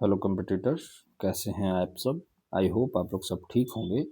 Hello competitors, कैसे हैं आप सब। आई होप आप लोग सब ठीक होंगे।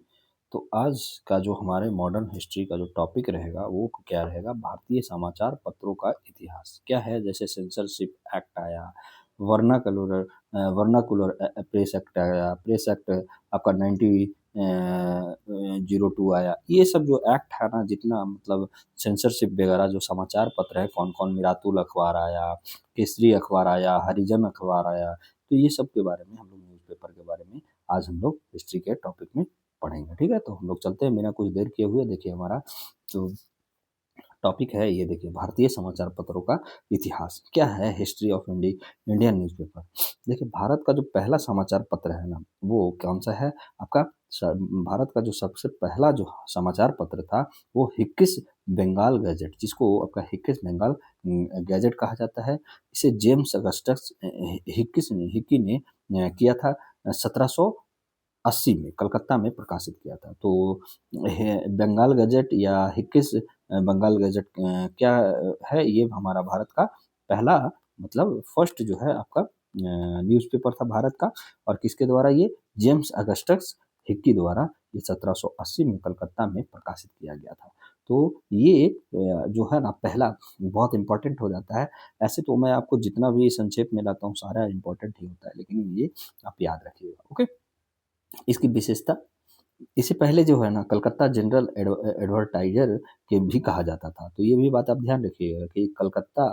तो आज का जो हमारे मॉडर्न हिस्ट्री का जो टॉपिक रहेगा वो क्या रहेगा, भारतीय समाचार पत्रों का इतिहास क्या है। जैसे सेंसरशिप एक्ट आया, वर्नाकुलर वर्नाकुलर प्रेस एक्ट आया, प्रेस एक्ट आपका 1902 आया। ये सब जो एक्ट है ना, जितना मतलब सेंसरशिप वगैरह जो समाचार पत्र है, कौन कौन, मिरातुल अखबार आया, केसरी अखबार आया, हरिजन अखबार आया। तो ये सब के बारे में हम लोग, न्यूज़पेपर के बारे में आज हम लोग हिस्ट्री के टॉपिक में पढ़ेंगे। ठीक है, तो हम लोग चलते हैं बिना कुछ देर किए हुए। देखिए हमारा जो टॉपिक है, ये देखिए भारतीय समाचार पत्रों का इतिहास क्या है, हिस्ट्री ऑफ इंडियन न्यूज़पेपर। देखिए भारत का जो पहला समाचार पत्र है ना, वो कौन सा है आपका। भारत का जो सबसे पहला जो समाचार पत्र था वो हिक्किस बंगाल गैजेट, जिसको आपका हिक्किस बंगाल गैजेट कहा जाता है। इसे जेम्स अगस्टस हिक्की ने किया था 1780 में, कलकत्ता में प्रकाशित किया था। तो बंगाल गजेट या हिक्किस बंगाल गजेट क्या है, ये हमारा भारत का पहला मतलब फर्स्ट जो है आपका न्यूज़पेपर था भारत का। और किसके द्वारा, ये जेम्स अगस्टस हिक्की द्वारा ये 1780 में कलकत्ता में प्रकाशित किया गया था। तो ये जो है ना पहला बहुत इंपॉर्टेंट हो जाता है। ऐसे तो मैं आपको जितना भी संक्षेप में लाता हूँ सारा इंपॉर्टेंट ही होता है, लेकिन ये आप याद रखिएगा। ओके, इसकी विशेषता, इससे पहले जो है ना कलकत्ता जनरल एडवर्टाइजर के भी कहा जाता था। तो ये भी बात आप ध्यान रखिएगा कि कलकत्ता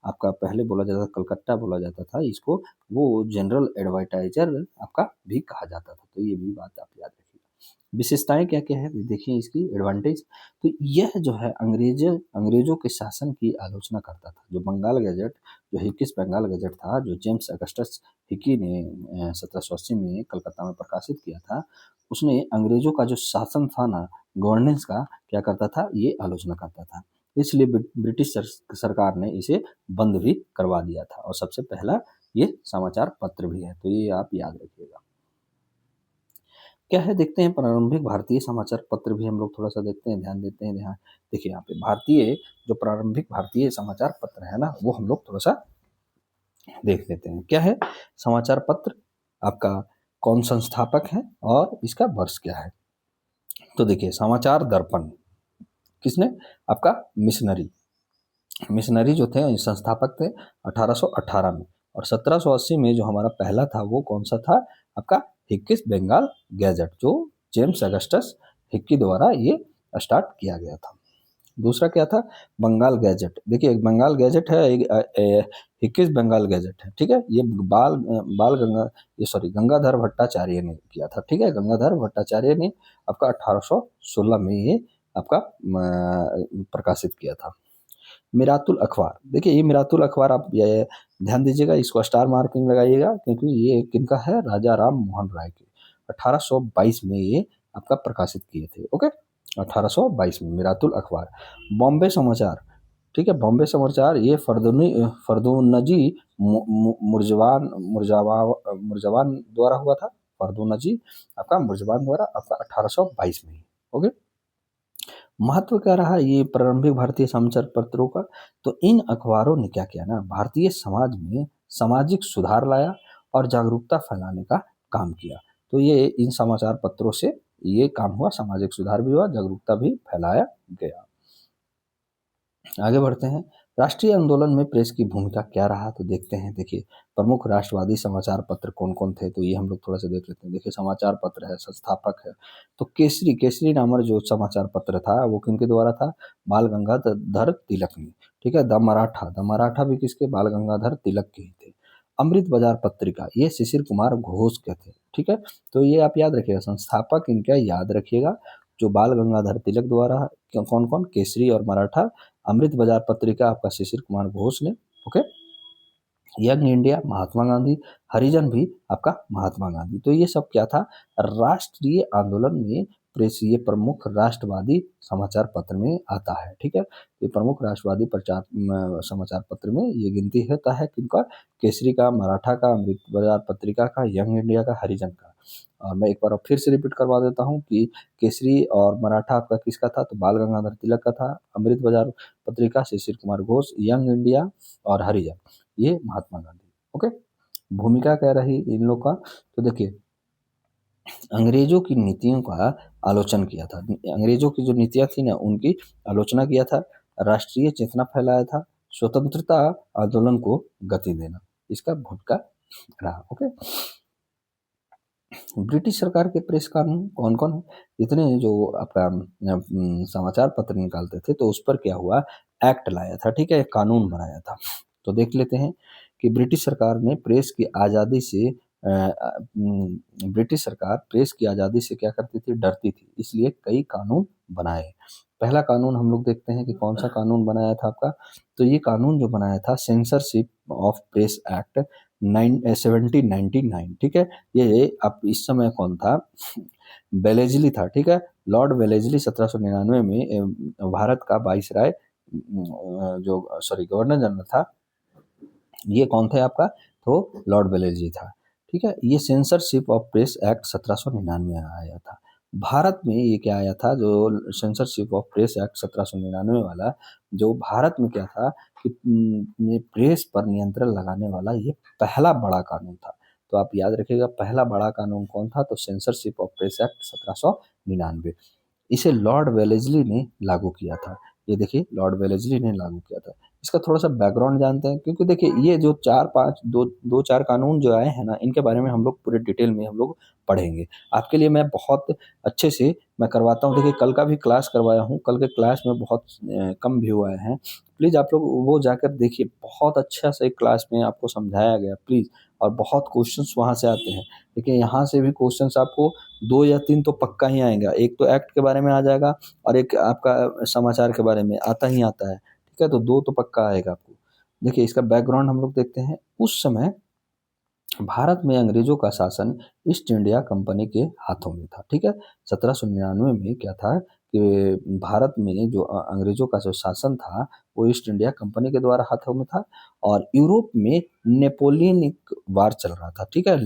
आपका पहले बोला जाता था, कलकत्ता बोला जाता था इसको, वो जनरल एडवर्टाइजर आपका भी कहा जाता था। तो ये भी बात आप याद रखिएगा। विशेषताएं क्या क्या है देखिए, इसकी एडवांटेज। तो यह जो है अंग्रेजों के शासन की आलोचना करता था। जो बंगाल गजट, जो हिक्किस बंगाल गजट था, जो जेम्स अगस्टस हिक्की ने 1780 में कलकत्ता में प्रकाशित किया था, उसने अंग्रेजों का जो शासन था ना, गवर्नेंस का, क्या करता था, ये आलोचना करता था। इसलिए ब्रिटिश सरकार ने इसे बंद भी करवा दिया था। और सबसे पहला ये समाचार पत्र भी है, तो ये आप याद रखिएगा। क्या है देखते हैं, प्रारंभिक भारतीय समाचार पत्र भी हम लोग थोड़ा सा देखते हैं, ध्यान देते हैं। ध्यान देखिए यहाँ पे भारतीय जो प्रारंभिक भारतीय समाचार पत्र है ना, वो हम लोग थोड़ा सा देख लेते हैं। क्या है समाचार पत्र आपका, कौन संस्थापक है और इसका वर्ष क्या है। तो देखिए समाचार दर्पण किसने, आपका मिशनरी जो थे संस्थापक थे 1818 में। और 1780 में जो हमारा पहला था वो कौन सा था आपका, हिक्किस बंगाल गैजेट, जो जेम्स अगस्टस हिक्की द्वारा ये स्टार्ट किया गया था। दूसरा क्या था, बंगाल गैजेट। देखिए एक बंगाल गैजेट है, एक हिक्किस बंगाल गैजेट है। ठीक है, ये बाल गंगा ये सॉरी गंगाधर भट्टाचार्य ने किया था। ठीक है, गंगाधर भट्टाचार्य ने आपका 1816 में ये आपका प्रकाशित किया था। मिरातुल अखबार, देखिए ये मिरातुल अखबार आप ये ध्यान दीजिएगा, इसको स्टार मार्किंग लगाइएगा, क्योंकि ये किनका है, राजा राम मोहन राय के 1822 में ये आपका प्रकाशित किए थे। ओके, 1822 में मिरातुल अखबार। बॉम्बे समाचार, ठीक है, बॉम्बे समाचार ये फरदुनजी मुर्जवान द्वारा हुआ था। फरदुनजी आपका मुर्जवान द्वारा आपका 1822 में। ओके, महत्व क्या रहा ये प्रारंभिक भारतीय समाचार पत्रों का। तो इन अखबारों ने क्या किया ना, भारतीय समाज में सामाजिक सुधार लाया और जागरूकता फैलाने का काम किया। तो ये इन समाचार पत्रों से ये काम हुआ, सामाजिक सुधार भी हुआ, जागरूकता भी फैलाया गया। आगे बढ़ते हैं, राष्ट्रीय आंदोलन में प्रेस की भूमिका क्या रहा, तो देखते हैं। देखिए प्रमुख राष्ट्रवादी समाचार पत्र कौन कौन थे, तो ये हम लोग थोड़ा सा देख लेते हैं। देखिए समाचार पत्र है, संस्थापक है, तो केसरी नामक जो समाचार पत्र था वो किनके द्वारा था, बाल गंगाधर तिलक ने। ठीक है, द मराठा भी किसके, बाल गंगाधर तिलक के ही थे। अमृत बाजार पत्रिका, ये शिशिर कुमार घोष के थे। ठीक है, तो ये आप याद रखिएगा, संस्थापक इनका याद रखिएगा, जो बाल गंगाधर तिलक द्वारा, कौन कौन, केसरी और मराठा। अमृत बाजार पत्रिका आपका शिशिर कुमार घोष ने। Okay, young India Mahatma Gandhi, हरिजन भी आपका महात्मा गांधी। तो ये सब क्या था, राष्ट्रीय आंदोलन में प्रेस, ये प्रमुख राष्ट्रवादी समाचार पत्र में आता है। ठीक है, ये प्रमुख राष्ट्रवादी प्रचार समाचार पत्र में ये गिनती होता है किनका, केसरी का, मराठा का, अमृत बाजार पत्रिका का, यंग इंडिया का, हरिजन का। और मैं एक बार फिर से रिपीट करवा देता हूँ कि केसरी और मराठा आपका किसका था, तो बाल गंगाधर तिलक का था। अमृत बाजार पत्रिका शिशिर कुमार घोष, यंग इंडिया और हरिजन ये महात्मा गांधी। ओके, भूमिका क्या रही इन लोग का, तो देखिए अंग्रेजों की नीतियों का आलोचन किया था, अंग्रेजों की जो नीतियां थी ना उनकी आलोचना किया था, राष्ट्रीय चेतना फैलाया था, स्वतंत्रता आंदोलन को गति देना, इसका भूमिका रहा। ओके, ब्रिटिश सरकार के प्रेस कानून कौन कौन है, इतने जो आपका समाचार पत्र निकालते थे तो उस पर क्या हुआ, एक्ट लाया था, ठीक है, एक कानून बनाया था। तो देख लेते हैं कि ब्रिटिश सरकार ने प्रेस की आज़ादी से ब्रिटिश सरकार प्रेस की आज़ादी से क्या करती थी, डरती थी, इसलिए कई कानून बनाए। पहला कानून हम लोग देखते हैं कि कौन सा कानून बनाया था आपका, तो ये कानून जो बनाया था सेंसरशिप ऑफ प्रेस एक्ट 1799, ठीक है। ये अब इस समय कौन था, वेलेजली था, ठीक है, लॉर्ड वेलेजली 1799 में भारत का वाइसराय जो सॉरी गवर्नर जनरल था, ये कौन थे आपका, तो लॉर्ड वेलेजली था, ठीक है। ये सेंसरशिप ऑफ प्रेस एक्ट 1799 में आया था। भारत में ये क्या आया था, जो सेंसरशिप ऑफ प्रेस एक्ट 1799 वाला, जो भारत में क्या था कि ये प्रेस पर नियंत्रण लगाने वाला ये पहला बड़ा कानून था। तो आप याद रखिएगा पहला बड़ा कानून कौन था, तो सेंसरशिप ऑफ प्रेस एक्ट 1799, इसे लॉर्ड वेलेस्ली ने लागू किया था। ये देखिए लॉर्ड वेलेस्ली ने लागू किया था। इसका थोड़ा सा बैकग्राउंड जानते हैं, क्योंकि देखिए ये जो चार पाँच दो दो चार कानून जो आए हैं ना, इनके बारे में हम लोग पूरे डिटेल में हम लोग पढ़ेंगे। आपके लिए मैं बहुत अच्छे से मैं करवाता हूँ। देखिए कल का भी क्लास करवाया हूँ, कल के क्लास में बहुत कम व्यू आए हैं। प्लीज़ आप लोग वो जाकर देखिए, बहुत अच्छा से क्लास में आपको समझाया गया प्लीज़, और बहुत क्वेश्चंस वहाँ से आते हैं। देखिए यहाँ से भी क्वेश्चंस आपको 2 या 3 तो पक्का ही आएगा। एक तो एक्ट के बारे में आ जाएगा और एक आपका समाचार के बारे में आता ही आता है, ठीक है, तो 2 तो पक्का आएगा आपको। देखिए इसका बैकग्राउंड हम लोग देखते हैं। उस समय भारत में अंग्रेजों का शासन ईस्ट इंडिया कंपनी के हाथों में था, ठीक है। 1799 में क्या था कि भारत में जो अंग्रेजों का जो शासन था वो ईस्ट इंडिया कंपनी के द्वारा हाथों में था, और यूरोप में नेपोलियनिक वार चल रहा था, ठीक है।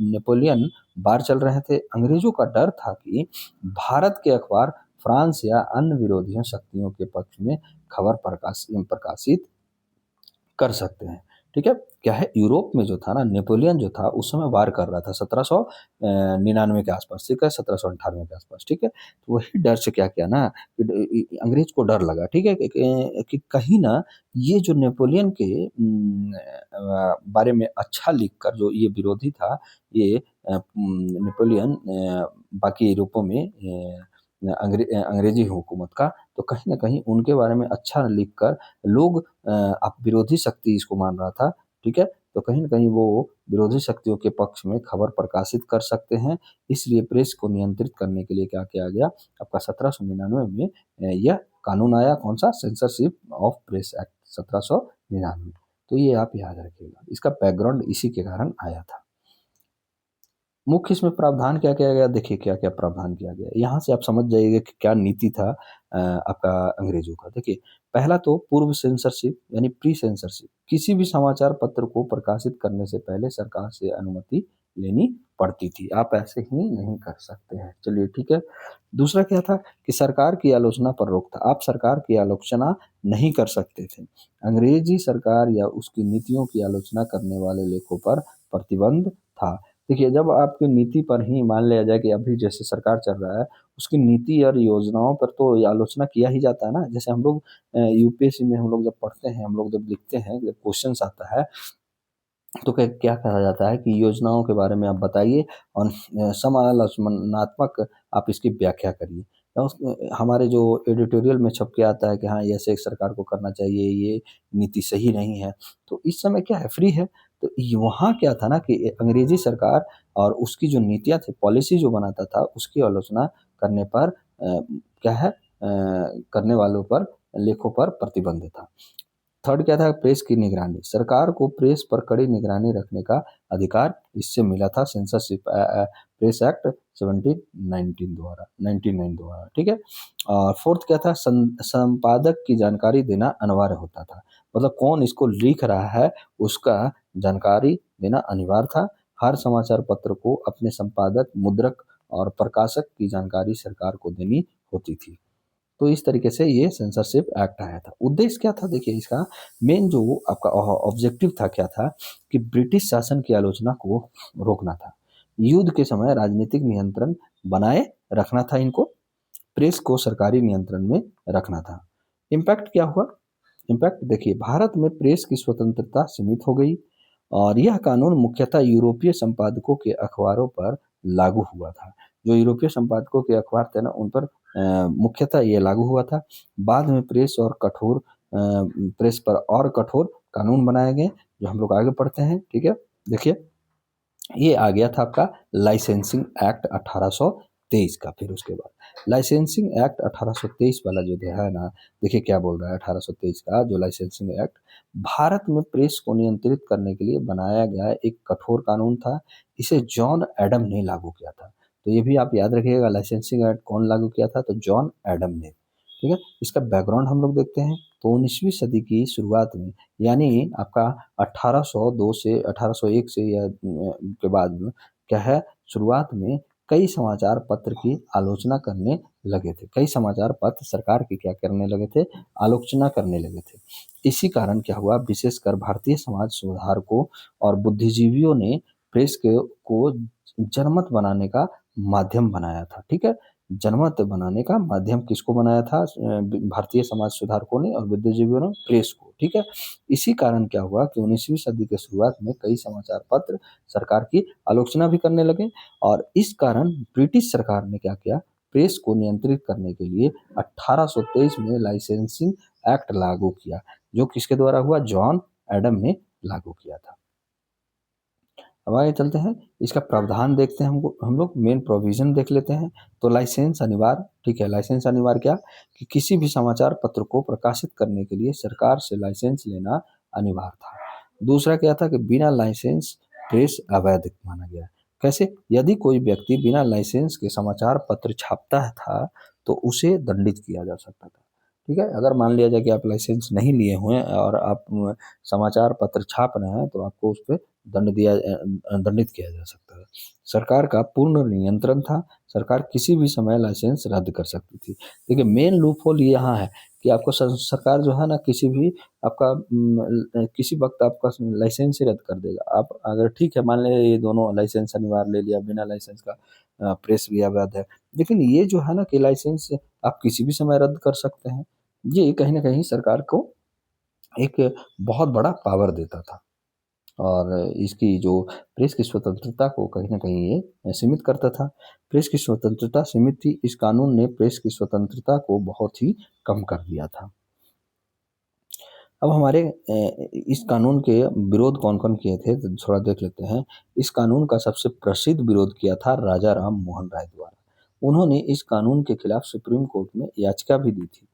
नेपोलियन वार चल रहे थे। अंग्रेजों का डर था कि भारत के अखबार फ्रांस या अन्य विरोधी शक्तियों के पक्ष में खबर प्रकाशित कर सकते हैं, ठीक है। क्या है, यूरोप में जो था ना, नेपोलियन जो था उस समय वार कर रहा था 1799 के आसपास, ठीक है, 1798 के आसपास, ठीक है। तो वही डर से क्या किया ना अंग्रेज को डर लगा, ठीक है, कि कहीं ना ये जो नेपोलियन के बारे में अच्छा लिख कर जो ये विरोधी था, ये नेपोलियन बाकी यूरोपों में अंग्रेजी हुकूमत का, तो कहीं ना कहीं उनके बारे में अच्छा लिख कर लोग आप विरोधी शक्ति इसको मान रहा था, ठीक है। तो कहीं न कहीं वो विरोधी शक्तियों के पक्ष में खबर प्रकाशित कर सकते हैं, इसलिए प्रेस को नियंत्रित करने के लिए क्या किया गया, आपका 1799 में यह कानून आया, कौन-सा, सेंसरशिप ऑफ प्रेस एक्ट 1799। तो ये आप याद रखिएगा, इसका बैकग्राउंड इसी के कारण आया था। मुख्य इसमें प्रावधान क्या किया गया, देखिए क्या-क्या प्रावधान किया गया। यहाँ से आप समझ जाइएगा कि क्या नीति था आपका अंग्रेजों का। देखिए, पहला तो पूर्व सेंसरशिप यानी प्री सेंसरशिप, किसी भी समाचार पत्र को प्रकाशित करने से पहले सरकार से अनुमति लेनी पड़ती थी। आप ऐसे ही नहीं कर सकते हैं। चलिए ठीक है। दूसरा क्या था कि सरकार की आलोचना पर रोक था। आप सरकार की आलोचना नहीं कर सकते थे। अंग्रेजी सरकार या उसकी नीतियों की आलोचना करने वाले लेखों पर प्रतिबंध था। देखिए, जब आपकी नीति पर ही मान लिया जाए कि अभी जैसे सरकार चल रहा है, उसकी नीति और योजनाओं पर तो आलोचना किया ही जाता है ना। जैसे हम लोग यूपीएससी में हम लोग जब पढ़ते हैं, हम लोग जब लिखते हैं, जब क्वेश्चंस आता है, तो क्या क्या कहा जाता है कि योजनाओं के बारे में आप बताइए और समालोचनात्मक आप इसकी व्याख्या करिए। या उस हमारे जो एडिटोरियल में छप के आता है कि हाँ, ऐसे सरकार को करना चाहिए, ये नीति सही नहीं है। तो इस समय क्या है, फ्री है। तो वहाँ क्या था ना कि अंग्रेजी सरकार और उसकी जो नीतियाँ थी, पॉलिसी जो बनाता था, उसकी आलोचना करने पर क्या है करने वालों पर, लेखों पर प्रतिबंध था। थर्ड क्या था, प्रेस की निगरानी। सरकार को प्रेस पर कड़ी निगरानी रखने का अधिकार इससे मिला था, सेंसरशिप प्रेस एक्ट 1719 द्वारा, ठीक है। और फोर्थ क्या था, संपादक की जानकारी देना अनिवार्य होता था। मतलब कौन इसको लिख रहा है उसका जानकारी देना अनिवार्य था। हर समाचार पत्र को अपने संपादक, मुद्रक और प्रकाशक की जानकारी सरकार को देनी होती थी। तो इस तरीके से ये सेंसरशिप एक्ट आया था। उद्देश्य क्या था, देखिए इसका मेन जो आपका ऑब्जेक्टिव था क्या था कि ब्रिटिश शासन की आलोचना को रोकना था, युद्ध के समय राजनीतिक नियंत्रण बनाए रखना था इनको, प्रेस को सरकारी नियंत्रण में रखना था। इम्पैक्ट क्या हुआ? इम्पैक्ट देखिए, भारत में प्रेस की स्वतंत्रता सीमित हो गई और यह कानून मुख्यतः यूरोपीय संपादकों के अखबारों पर लागू हुआ था। जो यूरोपीय संपादकों के अखबार थे ना, उन पर मुख्यतः ये लागू हुआ था। बाद में प्रेस पर और कठोर कानून बनाए गए, जो हम लोग आगे पढ़ते हैं। ठीक है, देखिए ये आ गया था आपका लाइसेंसिंग एक्ट 1823 का। फिर उसके बाद लाइसेंसिंग एक्ट 1823 वाला जो है ना, देखिए क्या बोल रहा है 1823 का जो लाइसेंसिंग एक्ट, भारत में प्रेस को नियंत्रित करने के लिए बनाया गया एक कठोर कानून था। इसे जॉन एडम ने लागू किया था। तो ये भी आप याद रखिएगा, लाइसेंसिंग एक्ट कौन लागू किया था? तो जॉन एडम ने। ठीक है, इसका बैकग्राउंड हम लोग देखते हैं। तो 19वीं सदी की शुरुआत में, यानी आपका 1802 से 1801 से या के बाद में क्या है, शुरुआत में कई समाचार पत्र की आलोचना करने लगे थे। कई समाचार पत्र सरकार की क्या करने लगे थे? आलोचना करने लगे थे। इसी कारण क्या हुआ, विशेषकर भारतीय समाज सुधारकों और बुद्धिजीवियों ने प्रेस को जनमत बनाने का माध्यम बनाया था। ठीक है, जनमत बनाने का माध्यम किसको बनाया था? भारतीय समाज सुधारकों ने और बुद्धिजीवियों ने प्रेस को। ठीक है, इसी कारण क्या हुआ कि 19वीं सदी के शुरुआत में कई समाचार पत्र सरकार की आलोचना भी करने लगे और इस कारण ब्रिटिश सरकार ने क्या किया, प्रेस को नियंत्रित करने के लिए 1823 में लाइसेंसिंग एक्ट लागू किया, जो किसके द्वारा हुआ? जॉन एडम ने लागू किया था। अब आगे चलते हैं, इसका प्रावधान देखते हैं। हम लोग मेन प्रोविजन देख लेते हैं। तो लाइसेंस अनिवार्य। ठीक है, लाइसेंस अनिवार्य क्या कि किसी भी समाचार पत्र को प्रकाशित करने के लिए सरकार से लाइसेंस लेना अनिवार्य था। दूसरा क्या था कि बिना लाइसेंस प्रेस अवैध माना गया। कैसे? यदि कोई व्यक्ति बिना लाइसेंस के समाचार पत्र छापता था तो उसे दंडित किया जा सकता था। ठीक है, अगर मान लिया जाए कि आप लाइसेंस नहीं लिए हुए हैं और आप समाचार पत्र छाप रहे हैं, तो आपको उस पर दंडित किया जा सकता है। सरकार का पूर्ण नियंत्रण था। सरकार किसी भी समय लाइसेंस रद्द कर सकती थी। देखिए मेन लूपहोल ये यहाँ है कि आपको सरकार जो है ना, किसी भी आपका किसी वक्त आपका लाइसेंस ही रद्द कर देगा। आप अगर ठीक है, मान लिया ये दोनों लाइसेंस अनिवार्य ले लिया, बिना लाइसेंस का प्रेस भी अवैध है, लेकिन ये जो है ना कि लाइसेंस आप किसी भी समय रद्द कर सकते हैं, ये कहीं ना कहीं सरकार को एक बहुत बड़ा पावर देता था और इसकी जो प्रेस की स्वतंत्रता को कहीं ना कहीं ये सीमित करता था। प्रेस की स्वतंत्रता सीमित थी, इस कानून ने प्रेस की स्वतंत्रता को बहुत ही कम कर दिया था। अब हमारे इस कानून के विरोध कौन कौन किए थे तो थोड़ा देख लेते हैं। इस कानून का सबसे प्रसिद्ध विरोध किया था राजा राम मोहन राय द्वारा। उन्होंने इस कानून के खिलाफ सुप्रीम कोर्ट में याचिका भी दी थी।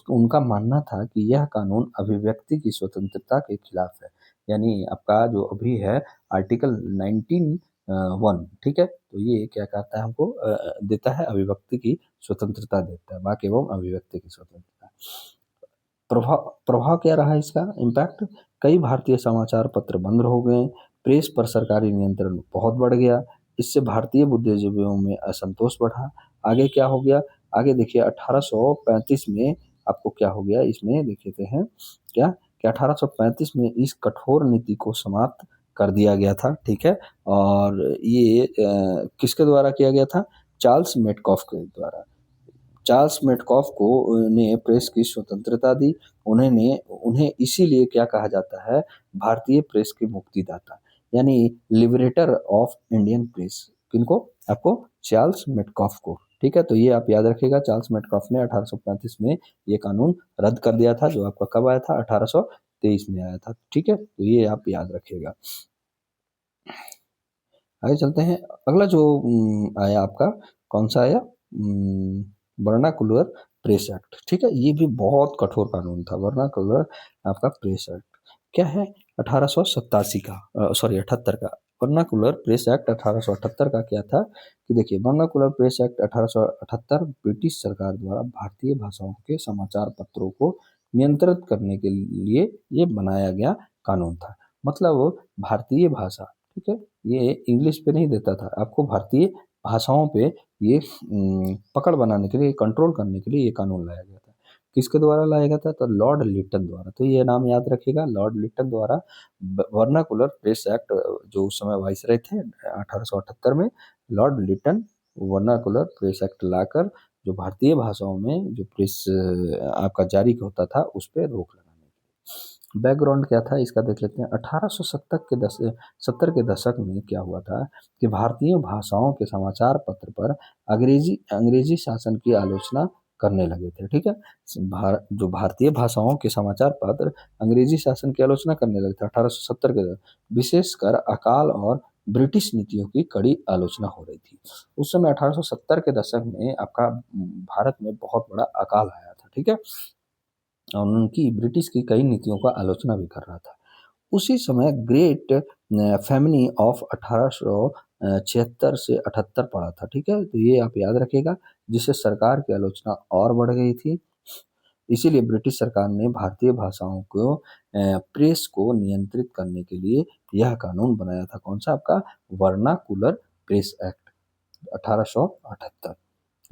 उनका मानना था कि यह कानून अभिव्यक्ति की स्वतंत्रता के खिलाफ है। यानी आपका जो अभी है आर्टिकल 19(1), ठीक है, तो ये क्या कहता है, हमको देता है अभिव्यक्ति की स्वतंत्रता देता है, वाक एवं अभिव्यक्ति की स्वतंत्रता। प्रभाव प्रभाव क्या रहा इसका इम्पैक्ट? कई भारतीय समाचार पत्र बंद हो गए, प्रेस पर सरकारी नियंत्रण बहुत बढ़ गया। इससे भारतीय बुद्धिजीवियों में असंतोष बढ़ा। आगे क्या हो गया? आगे देखिए 1835 में आपको क्या हो गया, इसमें देख लेते हैं क्या कि 1835 में इस कठोर नीति को समाप्त कर दिया गया था। ठीक है, और ये किसके द्वारा किया गया था? चार्ल्स मेटकॉफ के द्वारा। चार्ल्स मेटकॉफ को ने प्रेस की स्वतंत्रता दी। उन्हें इसीलिए क्या कहा जाता है? भारतीय प्रेस के मुक्तिदाता, यानी लिबरेटर ऑफ इंडियन प्रेस। किनको? आपको चार्ल्स मेटकॉफ को। ठीक है, तो ये आप याद रखिएगा, चार्ल्स मेटकॉफ ने 1835 में ये कानून रद्द कर दिया था, जो आपका कब आया था? 1823 में आया था। ठीक है, तो ये आप याद रखिएगा। आगे चलते हैं। अगला जो आया आपका, कौन सा आया? Vernacular Press act. ठीक है, ये भी बहुत कठोर कानून था, वर्नाकुलर आपका प्रेस एक्ट। क्या है? 1887 का, सॉरी 78 का वर्नाकुलर प्रेस एक्ट 1878 का क्या था कि देखिए, वर्नाकुलर प्रेस एक्ट 1878 ब्रिटिश सरकार द्वारा भारतीय भाषाओं के समाचार पत्रों को नियंत्रित करने के लिए ये बनाया गया कानून था। मतलब भारतीय भाषा, ठीक है, ये इंग्लिश पे नहीं देता था, आपको भारतीय भाषाओं पे ये पकड़ बनाने के लिए, कंट्रोल करने के लिए ये कानून लाया गया था। किसके द्वारा लाया गया था? तो लॉर्ड लिटन द्वारा। तो ये नाम याद रखिएगा, लॉर्ड लिटन द्वारा वर्नाकुलर प्रेस एक्ट, जो उस समय वाइसरॉय थे 1878 में, Lord Lytton Vernacular Press Act लाकर जो भारतीय भाषाओं में जो प्रेस आपका जारी होता था उस पर रोक लगाने की। बैकग्राउंड क्या था इसका देख लेते हैं। 1870 के दशक में क्या हुआ था कि भारतीय भाषाओं के समाचार पत्र पर अंग्रेजी अंग्रेजी शासन की आलोचना करने लगे थे। ठीक है, जो भारतीय भाषाओं के समाचार पत्र अंग्रेजी शासन की आलोचना करने लगे थे 1870 के दशक, विशेषकर अकाल और ब्रिटिश नीतियों की कड़ी आलोचना हो रही थी। उस समय 1870 के दशक में आपका भारत में बहुत बड़ा अकाल आया था। ठीक है, और उनकी ब्रिटिश की कई नीतियों का आलोचना भी कर रहा था। उसी समय ग्रेट फैमिली ऑफ 1876 से 78 पड़ा था। ठीक है, तो ये आप याद रखिएगा, जिससे सरकार की आलोचना और बढ़ गई थी। इसीलिए ब्रिटिश सरकार ने भारतीय भाषाओं को प्रेस को नियंत्रित करने के लिए यह कानून बनाया था। कौन सा? आपका वर्नाकुलर प्रेस एक्ट 1878।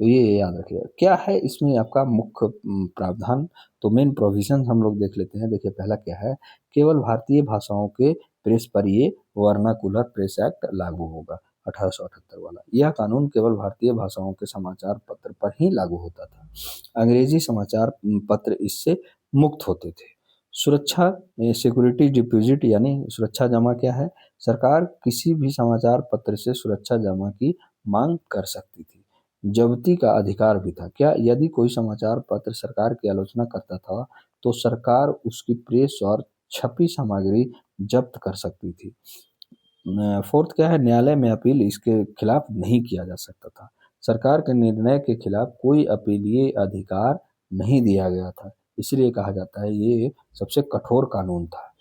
तो ये याद रखिएगा। क्या है इसमें आपका मुख्य प्रावधान? तो मेन प्रोविजन हम लोग देख लेते हैं। देखिए पहला क्या है, केवल भारतीय भाषाओं के प्रेस पर ये वर्नाकुलर प्रेस एक्ट लागू होगा। 1878 वाला यह कानून केवल भारतीय भाषाओं के समाचार पत्र पर ही लागू होता था। अंग्रेजी समाचार पत्र इससे मुक्त होते थे। सुरक्षा, सिक्योरिटी डिपॉजिट यानी सुरक्षा जमा क्या है? सरकार किसी भी समाचार पत्र से सुरक्षा जमा की मांग कर सकती थी। जब्ती का अधिकार भी था। क्या? यदि कोई समाचार पत्र सरकार की आलोचना करता था तो सरकार उसकी प्रेस और छपी सामग्री जब्त कर सकती थी। फोर्थ क्या है, न्यायालय में अपील इसके खिलाफ नहीं किया जा सकता था। सरकार के निर्णय के खिलाफ कोई अपीलीय अधिकार नहीं दिया गया था। इसलिए कहा जाता है ये सबसे कठोर कानून था।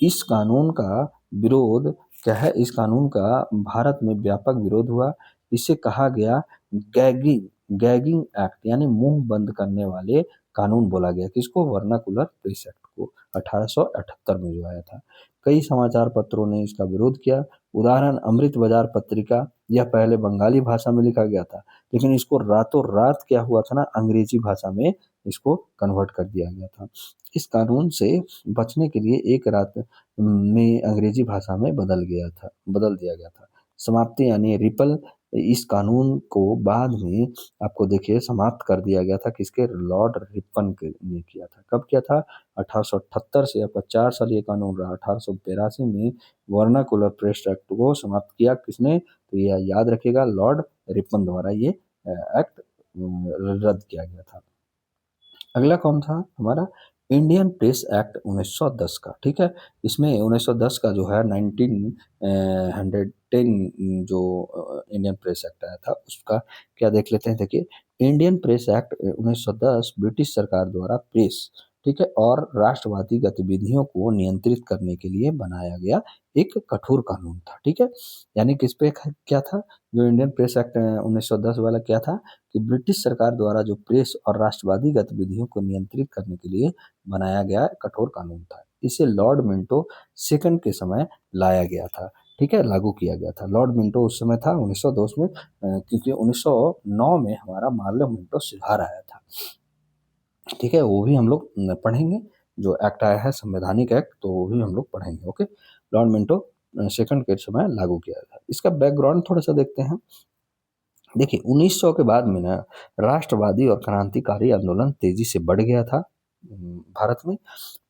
इस कानून का विरोध क्या है, इस कानून का भारत में व्यापक विरोध हुआ। इसे कहा गया गैगिंग गैगिंग एक्ट, यानी मुंह बंद करने वाले कानून बोला गया। किसको? वर्नाकुलर प्रेस एक्ट को 1878 में जो आया था। कई समाचार पत्रों ने इसका विरोध किया। उदाहरण, अमृत बाजार पत्रिका, यह पहले बंगाली भाषा में लिखा गया था, लेकिन इसको रातों रात क्या हुआ था ना, अंग्रेजी भाषा में इसको कन्वर्ट कर दिया गया था। इस कानून से बचने के लिए एक रात में अंग्रेजी भाषा में बदल दिया गया था। समाप्ति यानी रिपल, इस कानून को बाद में आपको देखिए समाप्त कर दिया गया था। किसके? लॉर्ड रिपन ने किया था। कब किया था? 1878 से। आपका 4 साल ये कानून रहा। 1882 में वर्नाकुलर प्रेस एक्ट को समाप्त किया किसने? तो यह याद रखिएगा, लॉर्ड रिपन द्वारा ये एक्ट रद्द किया गया था। अगला कौन था हमारा? इंडियन प्रेस एक्ट 1910 का। ठीक है, इसमें 1910 का जो है 1910 जो इंडियन प्रेस एक्ट आया था उसका क्या देख लेते हैं। देखिए, इंडियन प्रेस एक्ट 1910 ब्रिटिश सरकार द्वारा प्रेस, ठीक है, और राष्ट्रवादी गतिविधियों को नियंत्रित करने के लिए बनाया गया एक कठोर कानून था। ठीक है, यानी किस पे क्या था? जो इंडियन प्रेस एक्ट 1910 वाला क्या था कि ब्रिटिश सरकार द्वारा जो प्रेस और राष्ट्रवादी गतिविधियों को नियंत्रित करने के लिए बनाया गया कठोर कानून था। इसे लॉर्ड मिंटो सेकंड के समय लाया गया था। ठीक है, लागू किया गया था। लॉर्ड मिंटो उस समय था 1910 में, क्योंकि 1909 में हमारा मार्ले मिंटो सुधार आया था। ठीक है, वो भी हम लोग पढ़ेंगे। जो एक्ट आया है संवैधानिक एक्ट, तो वो भी हम लोग पढ़ेंगे। ओके, लॉर्ड मिंटो सेकंड के समय लागू किया था। इसका बैकग्राउंड थोड़ा सा देखते हैं। देखिए 1900 के बाद में ना राष्ट्रवादी और क्रांतिकारी आंदोलन तेजी से बढ़ गया था भारत में।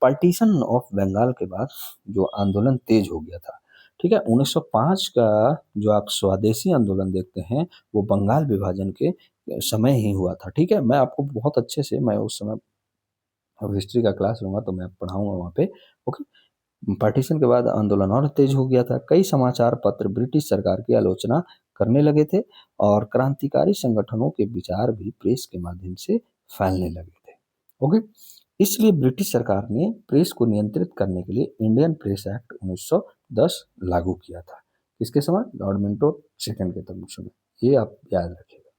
पार्टीशन ऑफ बंगाल के बाद जो आंदोलन तेज हो गया था। ठीक है, 1905 का जो आप स्वदेशी आंदोलन देखते हैं वो बंगाल विभाजन के समय ही हुआ था। ठीक है, मैं आपको बहुत अच्छे से, मैं उस समय अब हिस्ट्री का क्लास लूंगा तो मैं पढ़ाऊंगा वहाँ पे। ओके, पार्टीशन के बाद आंदोलन और तेज हो गया था। कई समाचार पत्र ब्रिटिश सरकार की आलोचना करने लगे थे और क्रांतिकारी संगठनों के विचार भी प्रेस के माध्यम से फैलने लगे थे। ओके, इसलिए ब्रिटिश सरकार ने प्रेस को नियंत्रित करने के लिए इंडियन प्रेस एक्ट 1910 लागू किया था। किसके समय? लॉर्ड मिंटो सेकंड के समय। ये आप याद रखिएगा।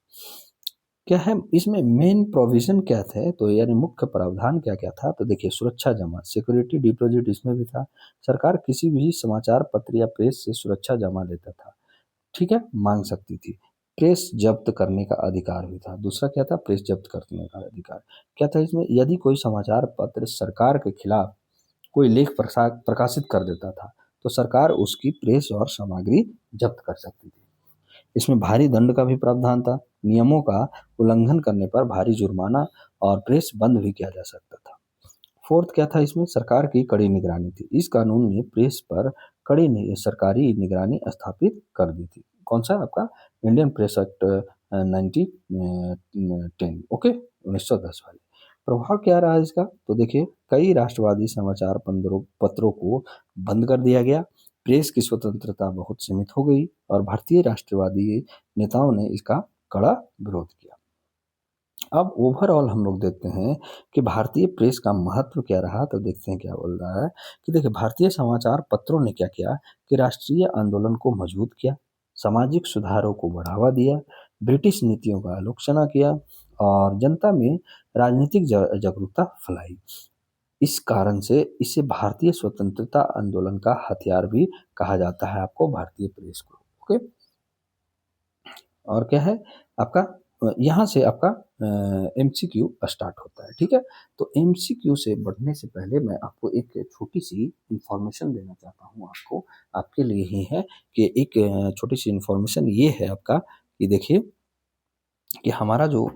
क्या है इसमें मेन प्रोविजन क्या थे? तो यानी मुख्य प्रावधान क्या क्या था? तो देखिए, सुरक्षा जमा, सिक्योरिटी डिपॉजिट इसमें भी था। सरकार किसी भी समाचार पत्र या प्रेस से सुरक्षा जमा लेता था। ठीक है, मांग सकती थी। प्रेस जब्त करने का अधिकार भी था। दूसरा क्या था? प्रेस जब्त करने का अधिकार। क्या था इसमें? यदि कोई समाचार पत्र सरकार के खिलाफ कोई लेख प्रकाशित कर देता था तो सरकार उसकी प्रेस और सामग्री जब्त कर सकती थी। इसमें भारी दंड का भी प्रावधान था। नियमों का उल्लंघन करने पर भारी जुर्माना और प्रेस बंद भी किया जा सकता था। फोर्थ क्या था इसमें? सरकार की कड़ी निगरानी थी। इस कानून ने प्रेस पर सरकारी निगरानी स्थापित कर दी थी। कौन सा? आपका इंडियन प्रेस एक्ट 1910, ओके, 1910 वाले। प्रभाव क्या रहा इसका? तो देखिए, कई राष्ट्रवादी समाचार पत्रों को बंद कर दिया गया, प्रेस की स्वतंत्रता बहुत सीमित हो गई और भारतीय राष्ट्रवादी नेताओं ने इसका कड़ा विरोध किया। अब ओवरऑल हम लोग देखते हैं कि भारतीय प्रेस का महत्व क्या रहा। तो देखते हैं क्या बोल रहा है कि देखिए, भारतीय समाचार पत्रों ने क्या किया कि राष्ट्रीय आंदोलन को मजबूत किया, सामाजिक सुधारों को बढ़ावा दिया, ब्रिटिश नीतियों का आलोचना किया और जनता में राजनीतिक जागरूकता फैलाई। इस कारण से इसे भारतीय स्वतंत्रता आंदोलन का हथियार भी कहा जाता है, आपको भारतीय प्रेस को। ओके, और क्या है आपका, यहाँ से आपका एमसीक्यू स्टार्ट होता है। ठीक है, तो एमसीक्यू से बढ़ने से पहले मैं आपको एक छोटी सी इंफॉर्मेशन देना चाहता हूँ, आपको, आपके लिए ही है कि एक छोटी सी इंफॉर्मेशन ये है आपका कि देखिए कि हमारा जो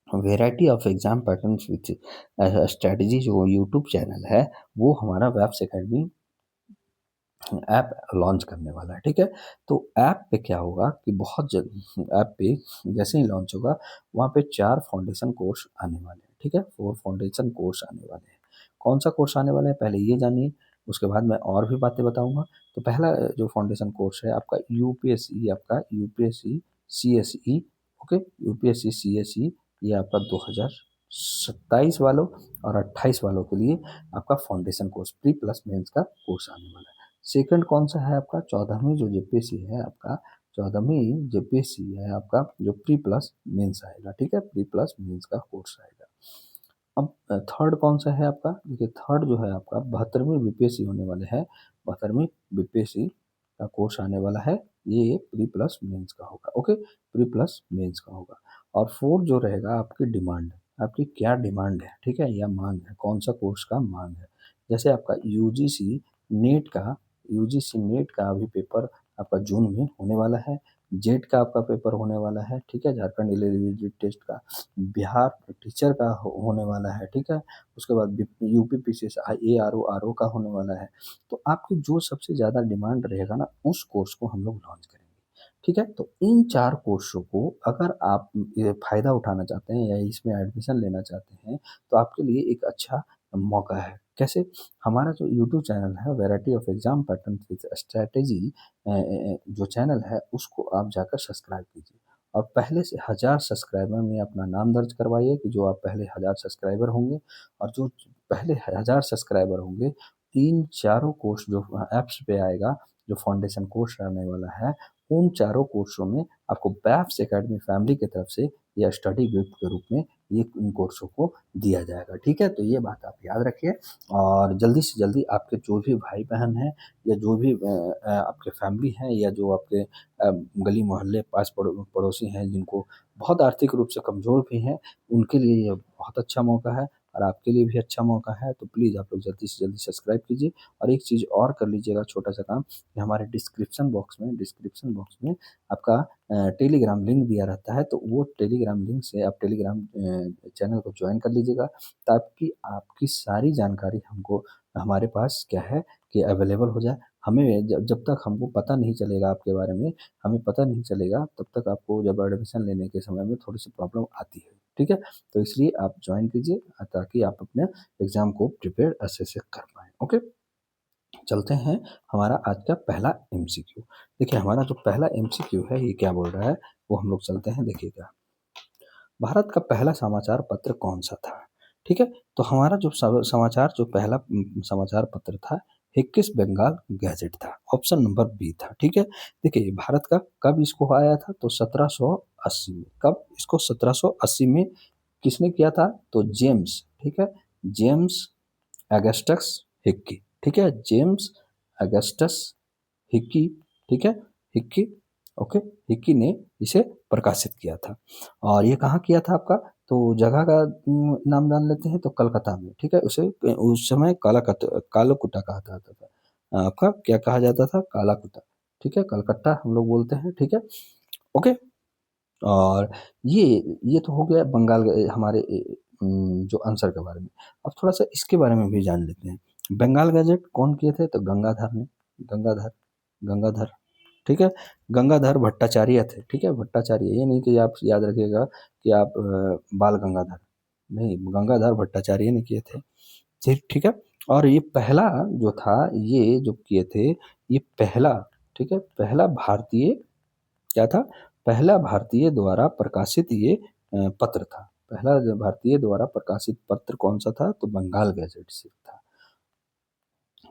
variety of exam patterns with strategy जो यूट्यूब चैनल है, वो हमारा वेब्स एकेडमी ऐप लॉन्च करने वाला है। ठीक है, तो ऐप पे क्या होगा कि बहुत जल्द ऐप पे जैसे ही लॉन्च होगा वहाँ पे 4 फाउंडेशन कोर्स आने वाले हैं। ठीक है, 4 फाउंडेशन कोर्स आने वाले हैं। कौन सा कोर्स आने वाला है पहले ये जानिए, उसके बाद मैं और भी बातें बताऊंगा। तो पहला जो फाउंडेशन कोर्स है आपका यूपीएससी, आपका UPSC CSE, okay, UPSC CSE, ये आपका 2027 वालों और 28 वालों के लिए आपका foundation course pre plus mains का कोर्स आने वाला है। सेकंड कौन सा है आपका? 14वीं जो जेपीएससी है आपका, 14वीं जेपीएससी है आपका जो प्री प्लस मेंस आएगा। ठीक है, प्री प्लस मेंस का कोर्स आएगा। अब थर्ड कौन सा है आपका? देखिए, थर्ड जो है आपका 72वीं बीपीएससी होने वाले हैं, 72वीं बीपीएससी का कोर्स आने वाला है, ये प्री प्लस मेंस का होगा। ओके, प्री प्लस मेंस का होगा। और फोर्थ जो रहेगा आपकी डिमांड, आपकी क्या डिमांड है, ठीक है, या मांग है, कौन सा कोर्स का मांग है। जैसे आपका यूजीसी नेट का अभी पेपर आपका जून में होने वाला है, जेट का आपका पेपर होने वाला है, ठीक है, झारखंड एलिजिबिलिटी टेस्ट का, बिहार टीचर का होने वाला है, ठीक है, उसके बाद यूपी पीसीएस ARO का होने वाला है। तो आपकी जो सबसे ज़्यादा डिमांड रहेगा ना, उस कोर्स को हम लोग लॉन्च करेंगे। ठीक है, तो इन 4 कोर्सों को अगर आप ये फ़ायदा उठाना चाहते हैं या इसमें एडमिशन लेना चाहते हैं तो आपके लिए एक अच्छा मौका है। कैसे? हमारा जो यूट्यूब चैनल है variety of exam pattern with strategy, जो चैनल है उसको आप जाकर सब्सक्राइब कीजिए और पहले से 1000 सब्सक्राइबर में अपना नाम दर्ज करवाइए कि जो आप पहले 1000 सब्सक्राइबर होंगे, और जो पहले 1000 सब्सक्राइबर होंगे, इन चारों कोर्स जो ऐप्स पे आएगा, जो फाउंडेशन कोर्स रहने वाला है, उन चारों कोर्सों में आपको बैफ्स एकेडमी फैमिली की तरफ से या स्टडी गिफ्ट के रूप में ये इन कोर्सों को दिया जाएगा। ठीक है, तो ये बात आप याद रखिए और जल्दी से जल्दी आपके जो भी भाई बहन हैं या जो भी आपके फैमिली हैं या जो आपके गली मोहल्ले पास पड़ोसी हैं जिनको बहुत आर्थिक रूप से कमज़ोर भी हैं, उनके लिए ये बहुत अच्छा मौका है और आपके लिए भी अच्छा मौका है। तो प्लीज़ आप लोग जल्दी से जल्दी सब्सक्राइब कीजिए और एक चीज़ और कर लीजिएगा, छोटा सा काम, कि हमारे डिस्क्रिप्शन बॉक्स में आपका टेलीग्राम लिंक दिया रहता है, तो वो टेलीग्राम लिंक से आप टेलीग्राम चैनल को ज्वाइन कर लीजिएगा ताकि आपकी सारी जानकारी हमको हमारे पास क्या है कि अवेलेबल हो जाए। हमें जब जब तक हमको पता नहीं चलेगा आपके बारे में, हमें पता नहीं चलेगा तब तक आपको जब एडमिशन लेने के समय में थोड़ी सी प्रॉब्लम आती है। ठीक है, तो इसलिए आप ज्वाइन कीजिए ताकि आप अपने एग्जाम को प्रिपेयर अच्छे से कर पाएँ। ओके, चलते हैं हमारा आज का पहला एमसीक्यू। देखिए, हमारा जो पहला एमसीक्यू है ये क्या बोल रहा है वो हम लोग चलते हैं, देखिएगा। भारत का पहला समाचार पत्र कौन सा था? ठीक है, तो हमारा जो समाचार जो पहला समाचार पत्र था, हिक्किस बंगाल गैजेट था, ऑप्शन नंबर बी था। ठीक है, देखिए भारत का कब इसको आया था तो 1780 में। कब इसको 1780 में किसने किया था? तो जेम्स, ठीक है, जेम्स अगस्टस हिक्की, ठीक है, जेम्स अगस्टस हिक्की, ठीक है, हिक्की, ओके, हिक्की ने इसे प्रकाशित किया था। और ये कहाँ किया था आपका, तो जगह का नाम जान लेते हैं, तो कलकत्ता में, ठीक है। उसे उस समय कालाकुटा कहा जाता था। आपका क्या कहा जाता था, कालाकुटा, ठीक है। कलकत्ता हम लोग बोलते हैं, ठीक है, ओके। और ये ये तो हो गया बंगाल हमारे जो आंसर के बारे में। अब थोड़ा सा इसके बारे में भी जान लेते हैं। बंगाल गैजेट कौन किए थे, तो गंगाधर ने, गंगाधर, गंगाधर, ठीक है। गंगाधर भट्टाचार्य थे, ठीक है, भट्टाचार्य, ये नहीं कि आप याद रखिएगा कि आप बाल गंगाधर, नहीं, गंगाधर भट्टाचार्य ने किए थे, ठीक, ठीक है। और ये पहला जो था, ये जो किए थे, ये पहला, ठीक है, पहला भारतीय क्या था, पहला भारतीय द्वारा प्रकाशित ये पत्र था। पहला जो भारतीय द्वारा प्रकाशित पत्र कौन सा था, तो बंगाल गैजेट से था,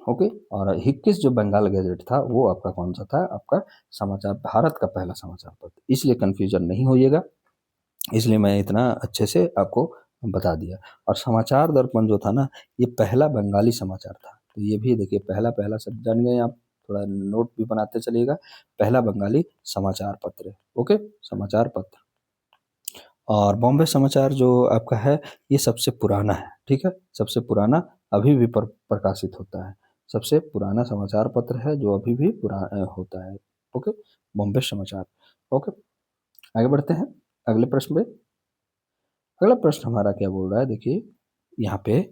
ओके। और हिक्किस जो बंगाल गैजेट था वो आपका कौन सा था, आपका समाचार, भारत का पहला समाचार पत्र, इसलिए कंफ्यूजन नहीं होइएगा, इसलिए मैं इतना अच्छे से आपको बता दिया। और समाचार दर्पण जो था ना, ये पहला बंगाली समाचार था, तो ये भी देखिए, पहला पहला सब जान गए आप, थोड़ा नोट भी बनाते चलिएगा, पहला बंगाली समाचार पत्र, ओके, समाचार पत्र। और बॉम्बे समाचार जो आपका है, ये सबसे पुराना है, ठीक है, सबसे पुराना, अभी भी प्रकाशित होता है, सबसे पुराना समाचार पत्र है जो अभी भी होता है, ओके, बॉम्बे समाचार, ओके। आगे बढ़ते हैं अगले प्रश्न पे। अगला प्रश्न हमारा क्या बोल रहा है, देखिए यहाँ पे,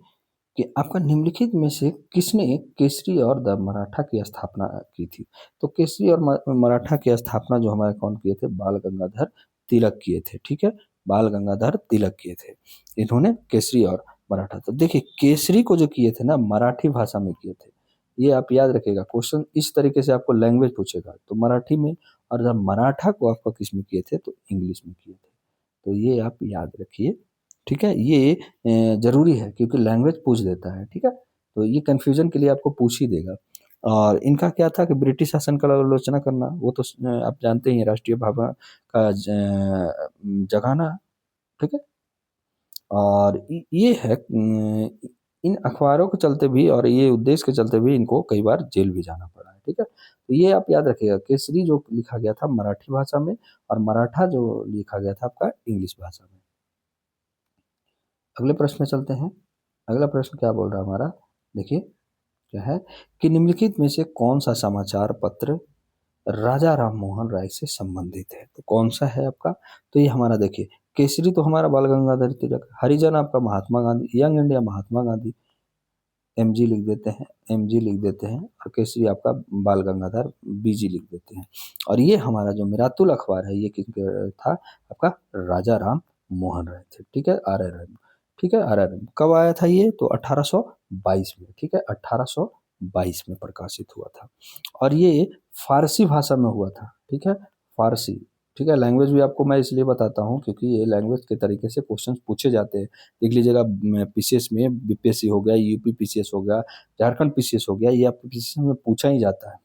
कि आपका निम्नलिखित में से किसने केसरी और द मराठा की स्थापना की थी। तो केसरी और मराठा की स्थापना जो हमारे कौन किए थे, बाल गंगाधर तिलक किए थे, ठीक है, बाल गंगाधर तिलक किए थे इन्होंने, केसरी और मराठा। तो देखिए केसरी को जो किए थे ना, मराठी भाषा में किए थे, ये आप याद रखिएगा, क्वेश्चन इस तरीके से आपको लैंग्वेज पूछेगा तो मराठी में, और जब मराठा को आपका किस में किए थे, तो इंग्लिश में किए थे, तो ये आप याद रखिए, ठीक है। ये जरूरी है क्योंकि लैंग्वेज पूछ देता है, ठीक है, तो ये कंफ्यूजन के लिए आपको पूछ ही देगा। और इनका क्या था कि ब्रिटिश शासन का आलोचना करना, वो तो आप जानते ही हैं, राष्ट्रीय भावना का जगाना, ठीक है। और ये है इन अखबारों के चलते भी और ये उद्देश्य के चलते भी इनको कई बार जेल भी जाना पड़ा है, ठीक है। तो ये आप याद रखिएगा, केसरी जो लिखा गया था मराठी भाषा में, और मराठा जो लिखा गया था आपका इंग्लिश भाषा में। अगले प्रश्न में चलते हैं। अगला प्रश्न क्या बोल रहा है हमारा, देखिए क्या है, कि निम्नलिखित में से कौन सा समाचार पत्र राजा राम मोहन राय से संबंधित है, तो कौन सा है आपका, तो ये हमारा देखिए, केसरी तो हमारा बाल गंगाधर तिलक, हरिजन आपका Mahatma Gandhi, young India Mahatma Gandhi, MG लिख देते हैं, एमजी लिख देते हैं, और केसरी आपका बाल गंगाधर बीजी लिख देते हैं। और ये हमारा जो मिरातुल अखबार है, ये किसका था, आपका राजा राम मोहन राय थे, ठीक है, आर आर एम, ठीक है, आर आर एम कब आया था ये, तो 1822 में, ठीक है, 1822 में प्रकाशित हुआ था। और ये फारसी भाषा में हुआ था, ठीक है, फारसी, ठीक है। लैंग्वेज भी आपको मैं इसलिए बताता हूँ क्योंकि ये लैंग्वेज के तरीके से क्वेश्चन पूछे जाते हैं, देख लीजिएगा, पीसीएस में बीपीएससी हो गया, यूपी पीसीएस हो गया, झारखंड पीसीएस हो गया, ये आपको पीसीएस में पूछा ही जाता है,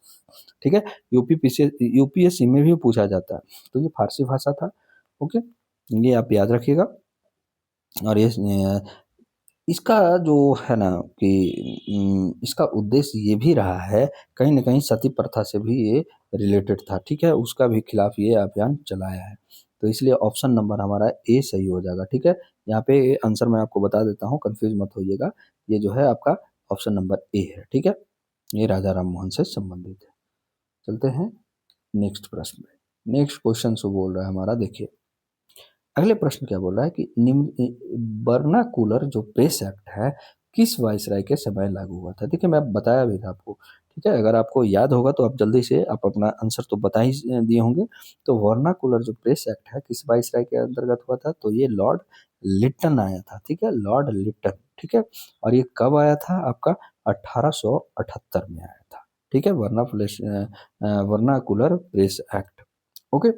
ठीक है, यूपी पीसीएस, यूपीएससी में भी पूछा जाता है। तो ये फारसी भाषा था, ओके, ये आप याद रखिएगा। और ये इसका जो है ना कि इसका उद्देश्य ये भी रहा है, कहीं ना कहीं सती प्रथा से भी ये रिलेटेड था, ठीक है, उसका भी खिलाफ ये अभियान चलाया है। तो इसलिए ऑप्शन नंबर हमारा ए सही हो जाएगा, ठीक है। यहाँ पे आंसर मैं आपको बता देता हूँ, कंफ्यूज मत होइएगा, ये जो है आपका ऑप्शन नंबर ए है, ठीक है, ये राजा राम मोहन से संबंधित है। चलते हैं नेक्स्ट प्रश्न में। नेक्स्ट क्वेश्चन जो बोल रहा है हमारा, देखिए अगले प्रश्न क्या बोल रहा है, कि निम्न बर्नाकुलर जो प्रेस एक्ट है किस वायसराय के समय लागू हुआ था। देखिए मैं बताया भी था आपको, ठीक है, अगर आपको याद होगा तो आप जल्दी से आप अपना आंसर तो बता ही दिए होंगे। तो वर्नाकुलर जो प्रेस एक्ट है किस वायसराय के अंतर्गत हुआ था, तो ये लॉर्ड लिट्टन आया था, ठीक है, लॉर्ड लिट्टन, ठीक है। और ये कब आया था, आपका 1878 में आया था, ठीक है, वर्नाकुलर प्रेस एक्ट, ओके,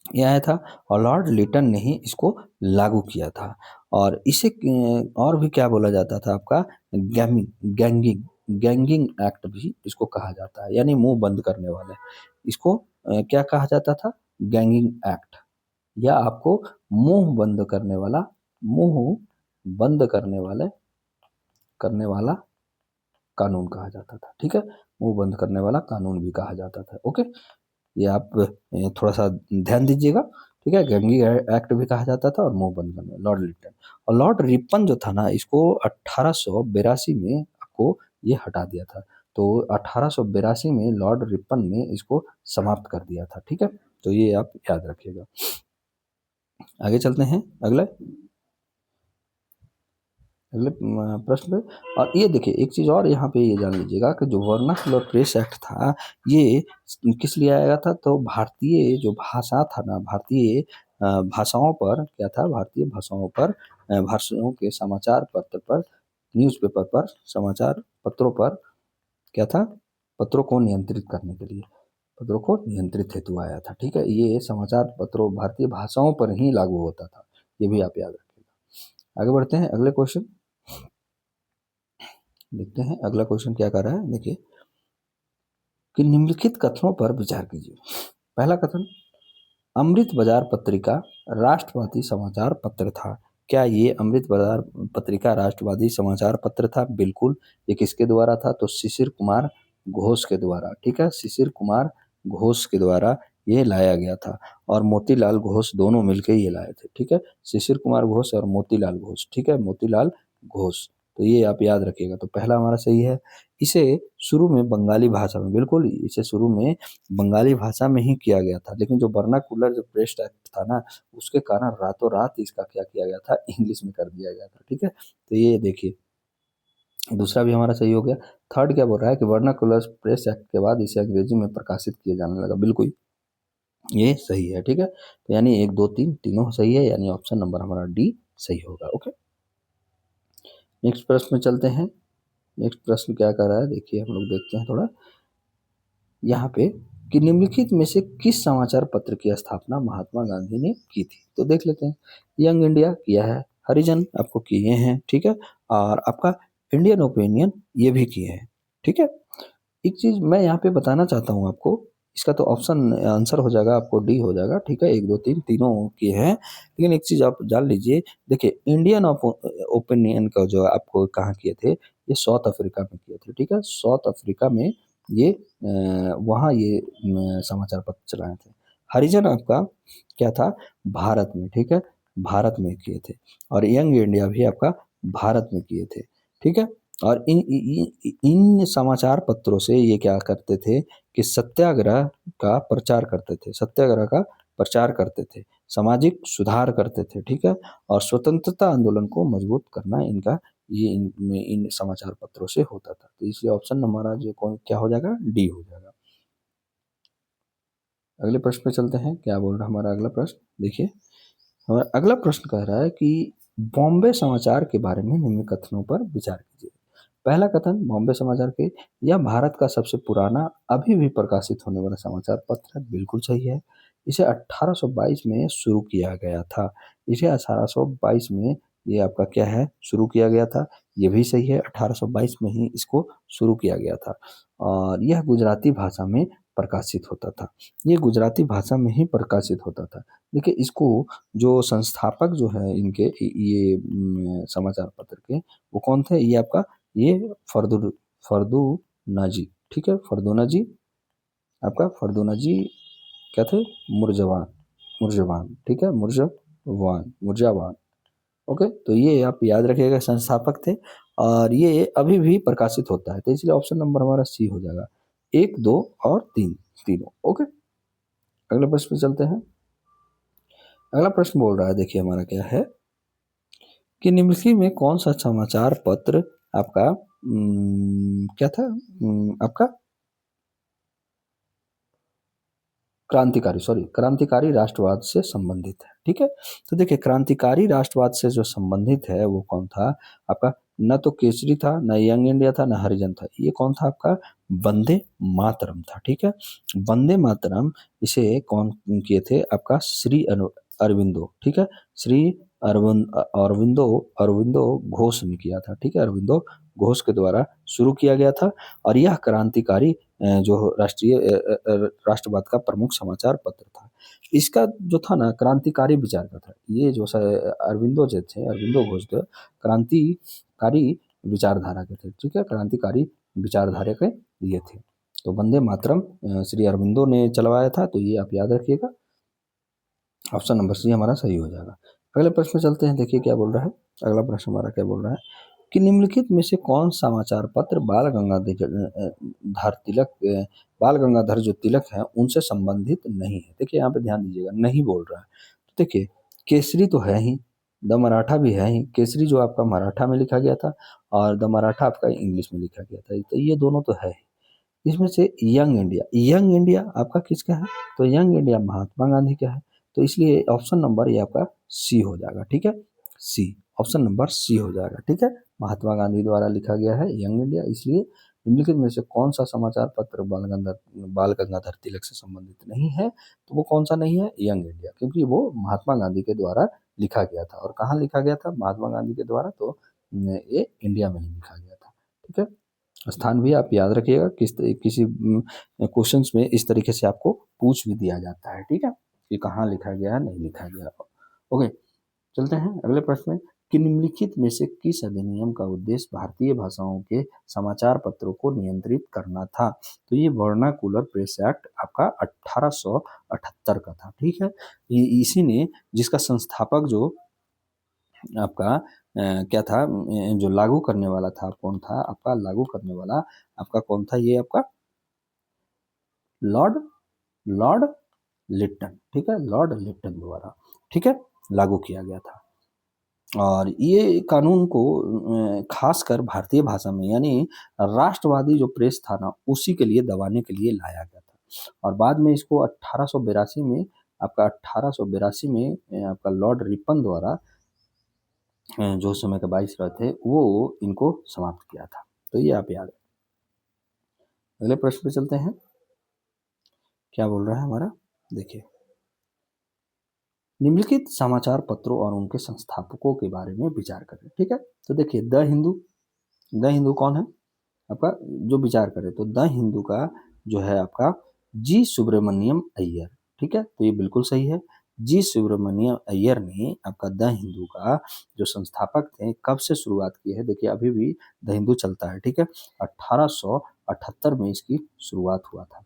ये आया था। और लॉर्ड लिटन ने ही इसको लागू किया था। और इसे और भी क्या बोला जाता था आपका, गैमिंग, गैंगिंग, गैंगिंग एक्ट भी इसको कहा जाता है, यानी मुंह बंद करने वाले, इसको क्या कहा जाता था, गैंगिंग एक्ट, या आपको मुंह बंद करने वाला, मुंह बंद करने वाला कानून कहा जाता था, ठीक है, मुंह बंद करने वाला कानून भी कहा जाता था, ओके। ये आप थोड़ा सा ध्यान दीजिएगा, ठीक है। गैंगी एक्ट भी कहा जाता था और मुंह बंद करना, लॉर्ड लिटन। और लॉर्ड रिपन जो था ना, इसको 1882 में आपको ये हटा दिया था। तो 1882 में लॉर्ड रिपन ने इसको समाप्त कर दिया था, ठीक है। तो ये आप याद रखिएगा। आगे चलते हैं अगले अगले प्रश्न पे। और ये देखिए एक चीज़ और यहाँ पे ये जान लीजिएगा कि जो वर्नाक्युलर प्रेस एक्ट था, ये किस लिए आया था, तो भारतीय जो भाषा था ना, भारतीय भाषाओं पर क्या था, भारतीय भाषाओं पर भाषाओं के समाचार पत्र पर, न्यूज़पेपर पर, समाचार पत्रों पर क्या था, पत्रों को नियंत्रित करने के लिए, पत्रों को नियंत्रित हेतु आया था, ठीक है। ये समाचार पत्रों भारतीय भाषाओं पर ही लागू होता था, ये भी आप याद रखिएगा। आगे बढ़ते हैं अगले क्वेश्चन देखते हैं। अगला क्वेश्चन क्या कर रहा है, देखिए कि निम्नलिखित कथनों पर विचार कीजिए। पहला कथन, अमृत बाजार पत्रिका राष्ट्रवादी समाचार पत्र था। क्या ये अमृत बाजार पत्रिका राष्ट्रवादी समाचार पत्र था? बिल्कुल। ये किसके द्वारा था, तो शिशिर कुमार घोष के द्वारा, ठीक है। शिशिर कुमार घोष के द्वारा ये लाया गया था, और मोतीलाल घोष दोनों मिलकर ये लाए थे, ठीक है। शिशिर कुमार घोष और मोतीलाल घोष, ठीक है, मोतीलाल घोष। तो ये आप याद रखिएगा। तो पहला हमारा सही है। इसे शुरू में बंगाली भाषा में, बिल्कुल इसे शुरू में बंगाली भाषा में ही किया गया था, लेकिन जो वर्नाकुलर जो प्रेस एक्ट था ना, उसके कारण रातों रात इसका क्या किया गया था, इंग्लिश में कर दिया गया था, ठीक है। तो ये देखिए दूसरा भी हमारा सही हो गया। थर्ड क्या बोल रहा है कि वर्नाकुलर प्रेस एक्ट के बाद इसे अंग्रेजी में प्रकाशित किया जाने लगा, बिल्कुल ये सही है, ठीक है। तो यानी 1 2 3 तीनों सही है, यानी ऑप्शन नंबर हमारा डी सही होगा। ओके, नेक्स्ट प्रश्न में चलते हैं। नेक्स्ट प्रश्न क्या कर रहा है, देखिए हम लोग देखते हैं थोड़ा यहाँ पे कि निम्नलिखित में से किस समाचार पत्र की स्थापना महात्मा गांधी ने की थी। तो देख लेते हैं। यंग इंडिया किया है, हरिजन आपको किए हैं, ठीक है, और आपका इंडियन ओपिनियन ये भी किए हैं, ठीक है। एक चीज मैं यहाँ पे बताना चाहता हूँ आपको, इसका तो ऑप्शन आंसर हो जाएगा आपको डी हो जाएगा, ठीक है। 1 2 3 तीनों किए हैं, लेकिन एक चीज आप जान लीजिए, देखिए इंडियन ओपिनियन का जो आपको कहाँ किए थे, ये साउथ अफ्रीका में किए थे, ठीक है। साउथ अफ्रीका में ये वहाँ ये समाचार पत्र चलाए थे। हरिजन आपका क्या था, भारत में, ठीक है, भारत में किए थे। और यंग इंडिया भी आपका भारत में किए थे, ठीक है। और इन समाचार पत्रों से ये क्या करते थे कि सत्याग्रह का प्रचार करते थे, सत्याग्रह का प्रचार करते थे, सामाजिक सुधार करते थे, ठीक है। और स्वतंत्रता आंदोलन को मजबूत करना इनका ये इन समाचार पत्रों से होता था। तो इसलिए ऑप्शन हमारा जो कौन क्या हो जाएगा, डी हो जाएगा। अगले प्रश्न पे चलते हैं। क्या बोल रहा है हमारा अगला प्रश्न, देखिए हमारा अगला प्रश्न कह रहा है कि बॉम्बे समाचार के बारे में निम्न कथनों पर विचार कीजिए। पहला कथन, बॉम्बे समाचार के यह भारत का सबसे पुराना अभी भी प्रकाशित होने वाला समाचार पत्र है, बिल्कुल सही है। इसे 1822 में शुरू किया गया था। इसे 1822 में ये आपका क्या है, शुरू किया गया था, ये भी सही है। 1822 में ही इसको शुरू किया गया था, और यह गुजराती भाषा में प्रकाशित होता था। ये गुजराती भाषा में ही प्रकाशित होता था। देखिए इसको जो संस्थापक जो है इनके ये समाचार पत्र के, वो कौन थे, ये आपका ये फरदू नाजी, ठीक है। फरदूना जी, आपका फरदूना जी क्या थे, मुरजवान, मुरजवान, ठीक है, मुरजावान। ओके, तो ये आप याद रखिएगा, संस्थापक थे, और ये अभी भी प्रकाशित होता है। तो इसलिए ऑप्शन नंबर हमारा सी हो जाएगा। 1 2 और 3 तीनों। ओके, अगले प्रश्न पे चलते हैं। अगला प्रश्न बोल रहा है, देखिए हमारा क्या है कि निम्नलिखित में कौन सा समाचार पत्र आपका क्या था, आपका क्रांतिकारी राष्ट्रवाद से संबंधित है, ठीक है। तो देखिए क्रांतिकारी राष्ट्रवाद से जो संबंधित है वो कौन था आपका, न तो केसरी था, न यंग इंडिया था, न हरिजन था। ये कौन था आपका, वंदे मातरम था, ठीक है। वंदे मातरम इसे कौन किए थे, आपका श्री अरविंदो, ठीक है। श्री अरविंदो अरविंदो घोष ने किया था, ठीक है। अरविंदो घोष के द्वारा शुरू किया गया था, और यह क्रांतिकारी जो राष्ट्रवाद का प्रमुख समाचार पत्र था। इसका जो था ना, क्रांतिकारी विचार का था। ये जो अरविंदो जो थे, अरविंदो घोष थे, क्रांतिकारी विचारधारा के थे, ठीक है, क्रांतिकारी विचारधारा के ये थे। तो वंदे मातरम श्री अरविंदो ने चलवाया था, तो ये आप याद रखिएगा। ऑप्शन नंबर सी हमारा सही हो जाएगा। अगले प्रश्न में चलते हैं, देखिए क्या बोल रहा है। अगला प्रश्न हमारा क्या बोल रहा है कि निम्नलिखित में से कौन समाचार पत्र बाल गंगाधर जो तिलक हैं उनसे संबंधित नहीं है। देखिए यहाँ पे ध्यान दीजिएगा, नहीं बोल रहा है। तो देखिए केसरी तो है ही, द मराठा भी है ही। केसरी जो आपका मराठा में लिखा गया था और द मराठा आपका इंग्लिश में लिखा गया था, तो ये दोनों तो है ही। इसमें से यंग इंडिया, यंग इंडिया आपका किसका है, तो यंग इंडिया महात्मा गांधी का है। तो इसलिए ऑप्शन नंबर ये आपका सी हो जाएगा, ठीक है, सी, ऑप्शन नंबर सी हो जाएगा, ठीक है। महात्मा गांधी द्वारा लिखा गया है यंग इंडिया, इसलिए निम्नलिखित में से कौन सा समाचार पत्र बाल गंगाधर तिलक से संबंधित नहीं है, तो वो कौन सा नहीं है, यंग इंडिया, क्योंकि वो महात्मा गांधी के द्वारा लिखा गया था। और कहाँ लिखा गया था महात्मा गांधी के द्वारा, तो ये इंडिया में ही लिखा गया था, ठीक है। स्थान भी आप याद रखिएगा, किसी क्वेश्चंस में इस तरीके से आपको पूछ भी दिया जाता है, ठीक है, कि कहाँ लिखा गया है, नहीं लिखा गया। ओके, चलते हैं अगले प्रश्न में कि निम्नलिखित में से किस अधिनियम का उद्देश्य भारतीय भाषाओं के समाचार पत्रों को नियंत्रित करना था। तो ये वर्नाकुलर प्रेस एक्ट आपका 1878 का था, ठीक है। ये इसी ने, जिसका संस्थापक जो आपका क्या था, जो लागू करने वाला था कौन था आपका, लागू करने वाला आपका कौन था, ये आपका लॉर्ड लॉर्ड लिट्टन, ठीक है, लॉर्ड लिट्टन द्वारा, ठीक है, लागू किया गया था। और ये कानून को खासकर भारतीय भाषा में, यानी राष्ट्रवादी जो प्रेस था ना, उसी के लिए दबाने के लिए लाया गया था। और बाद में इसको 1882 में आपका 1882 में आपका लॉर्ड रिपन द्वारा जो उस समय के वाइसरॉय थे, वो इनको समाप्त किया था। तो ये आप याद है। अगले प्रश्न पे चलते हैं, क्या बोल रहा है हमारा, देखिए निम्नलिखित समाचार पत्रों और उनके संस्थापकों के बारे में विचार करें, ठीक है। तो देखिए द हिंदू कौन है आपका, जो विचार करे, तो द हिंदू का जो है आपका जी सुब्रमण्यम अय्यर, ठीक है, तो ये बिल्कुल सही है। जी सुब्रमण्यम अय्यर ने आपका द हिंदू का जो संस्थापक थे, कब से शुरुआत की है, देखिए अभी भी द हिंदू चलता है, ठीक है, 1878 में इसकी शुरुआत हुआ था,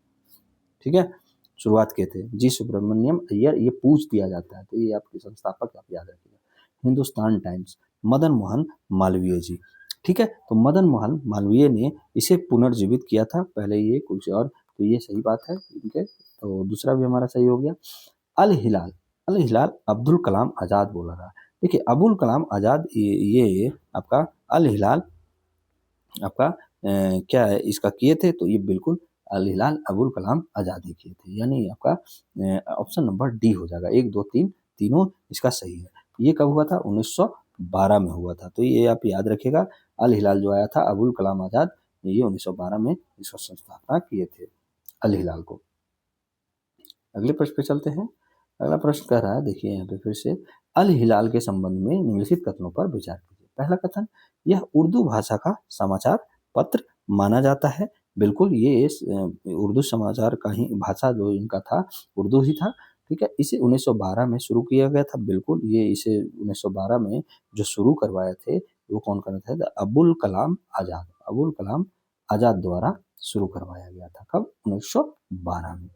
ठीक है, शुरुआत किए थे जी सुब्रमण्यम अय्यर, ये पूछ दिया जाता है, तो ये आपके संस्थापक आप याद रखिएगा। हिंदुस्तान टाइम्स, मदन मोहन मालवीय जी, ठीक है, तो मदन मोहन मालवीय ने इसे पुनर्जीवित किया था, पहले ये कुछ और, तो ये सही बात है इनके, तो दूसरा भी हमारा सही हो गया। अल हिलाल, अल हिलाल अब्दुल कलाम आज़ाद बोला रहा, देखिए अबुल कलाम आज़ाद, ये आपका अल हिलाल आपका क्या है इसका किए थे, तो ये बिल्कुल अल हिलाल अबुल कलाम आज़ाद ही किए थे, यानी आपका ऑप्शन नंबर डी हो जाएगा, 1 2 3 तीनों इसका सही है। ये कब हुआ था, 1912 में हुआ था, तो ये आप याद रखिएगा। अल हिलाल जो आया था अबुल कलाम आज़ाद, ये 1912 में इसका संस्थापना किए थे अल हिलाल को। अगले प्रश्न पे चलते हैं। अगला प्रश्न कह रहा है, देखिए यहाँ पे फिर से, अल हिलाल के संबंध में निम्नलिखित कथनों पर विचार कीजिए। पहला कथन, यह उर्दू भाषा का समाचार पत्र माना जाता है। बिल्कुल, ये उर्दू समाचार का ही भाषा जो इनका था, उर्दू ही था, ठीक है। इसे 1912 में शुरू किया गया था, बिल्कुल, ये इसे 1912 में जो शुरू करवाए थे, वो कौन कर रहे थे, अबुल कलाम आज़ाद, अबुल कलाम आज़ाद द्वारा शुरू करवाया गया था, कब, 1912 में।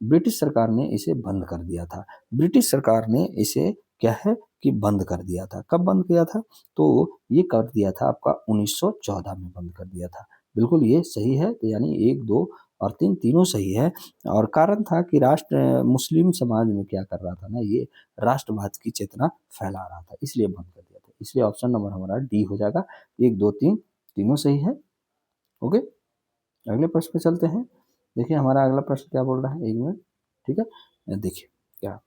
ब्रिटिश सरकार ने इसे बंद कर दिया था, ब्रिटिश सरकार ने इसे क्या है कि बंद कर दिया था, कब बंद किया था, तो ये कर दिया था आपका 1914 में बंद कर दिया था, बिल्कुल ये सही है, तो यानी 1 2 और 3 तीनों सही है। और कारण था कि मुस्लिम समाज में क्या कर रहा था ना, ये राष्ट्रवाद की चेतना फैला रहा था, इसलिए बंद कर दिया था, इसलिए ऑप्शन नंबर हमारा डी हो जाएगा, 1 2 3 तीनों सही है। ओके, अगले प्रश्न पे चलते हैं। देखिए हमारा अगला प्रश्न क्या बोल रहा है, 1 मिनट, ठीक है, देखिए क्या,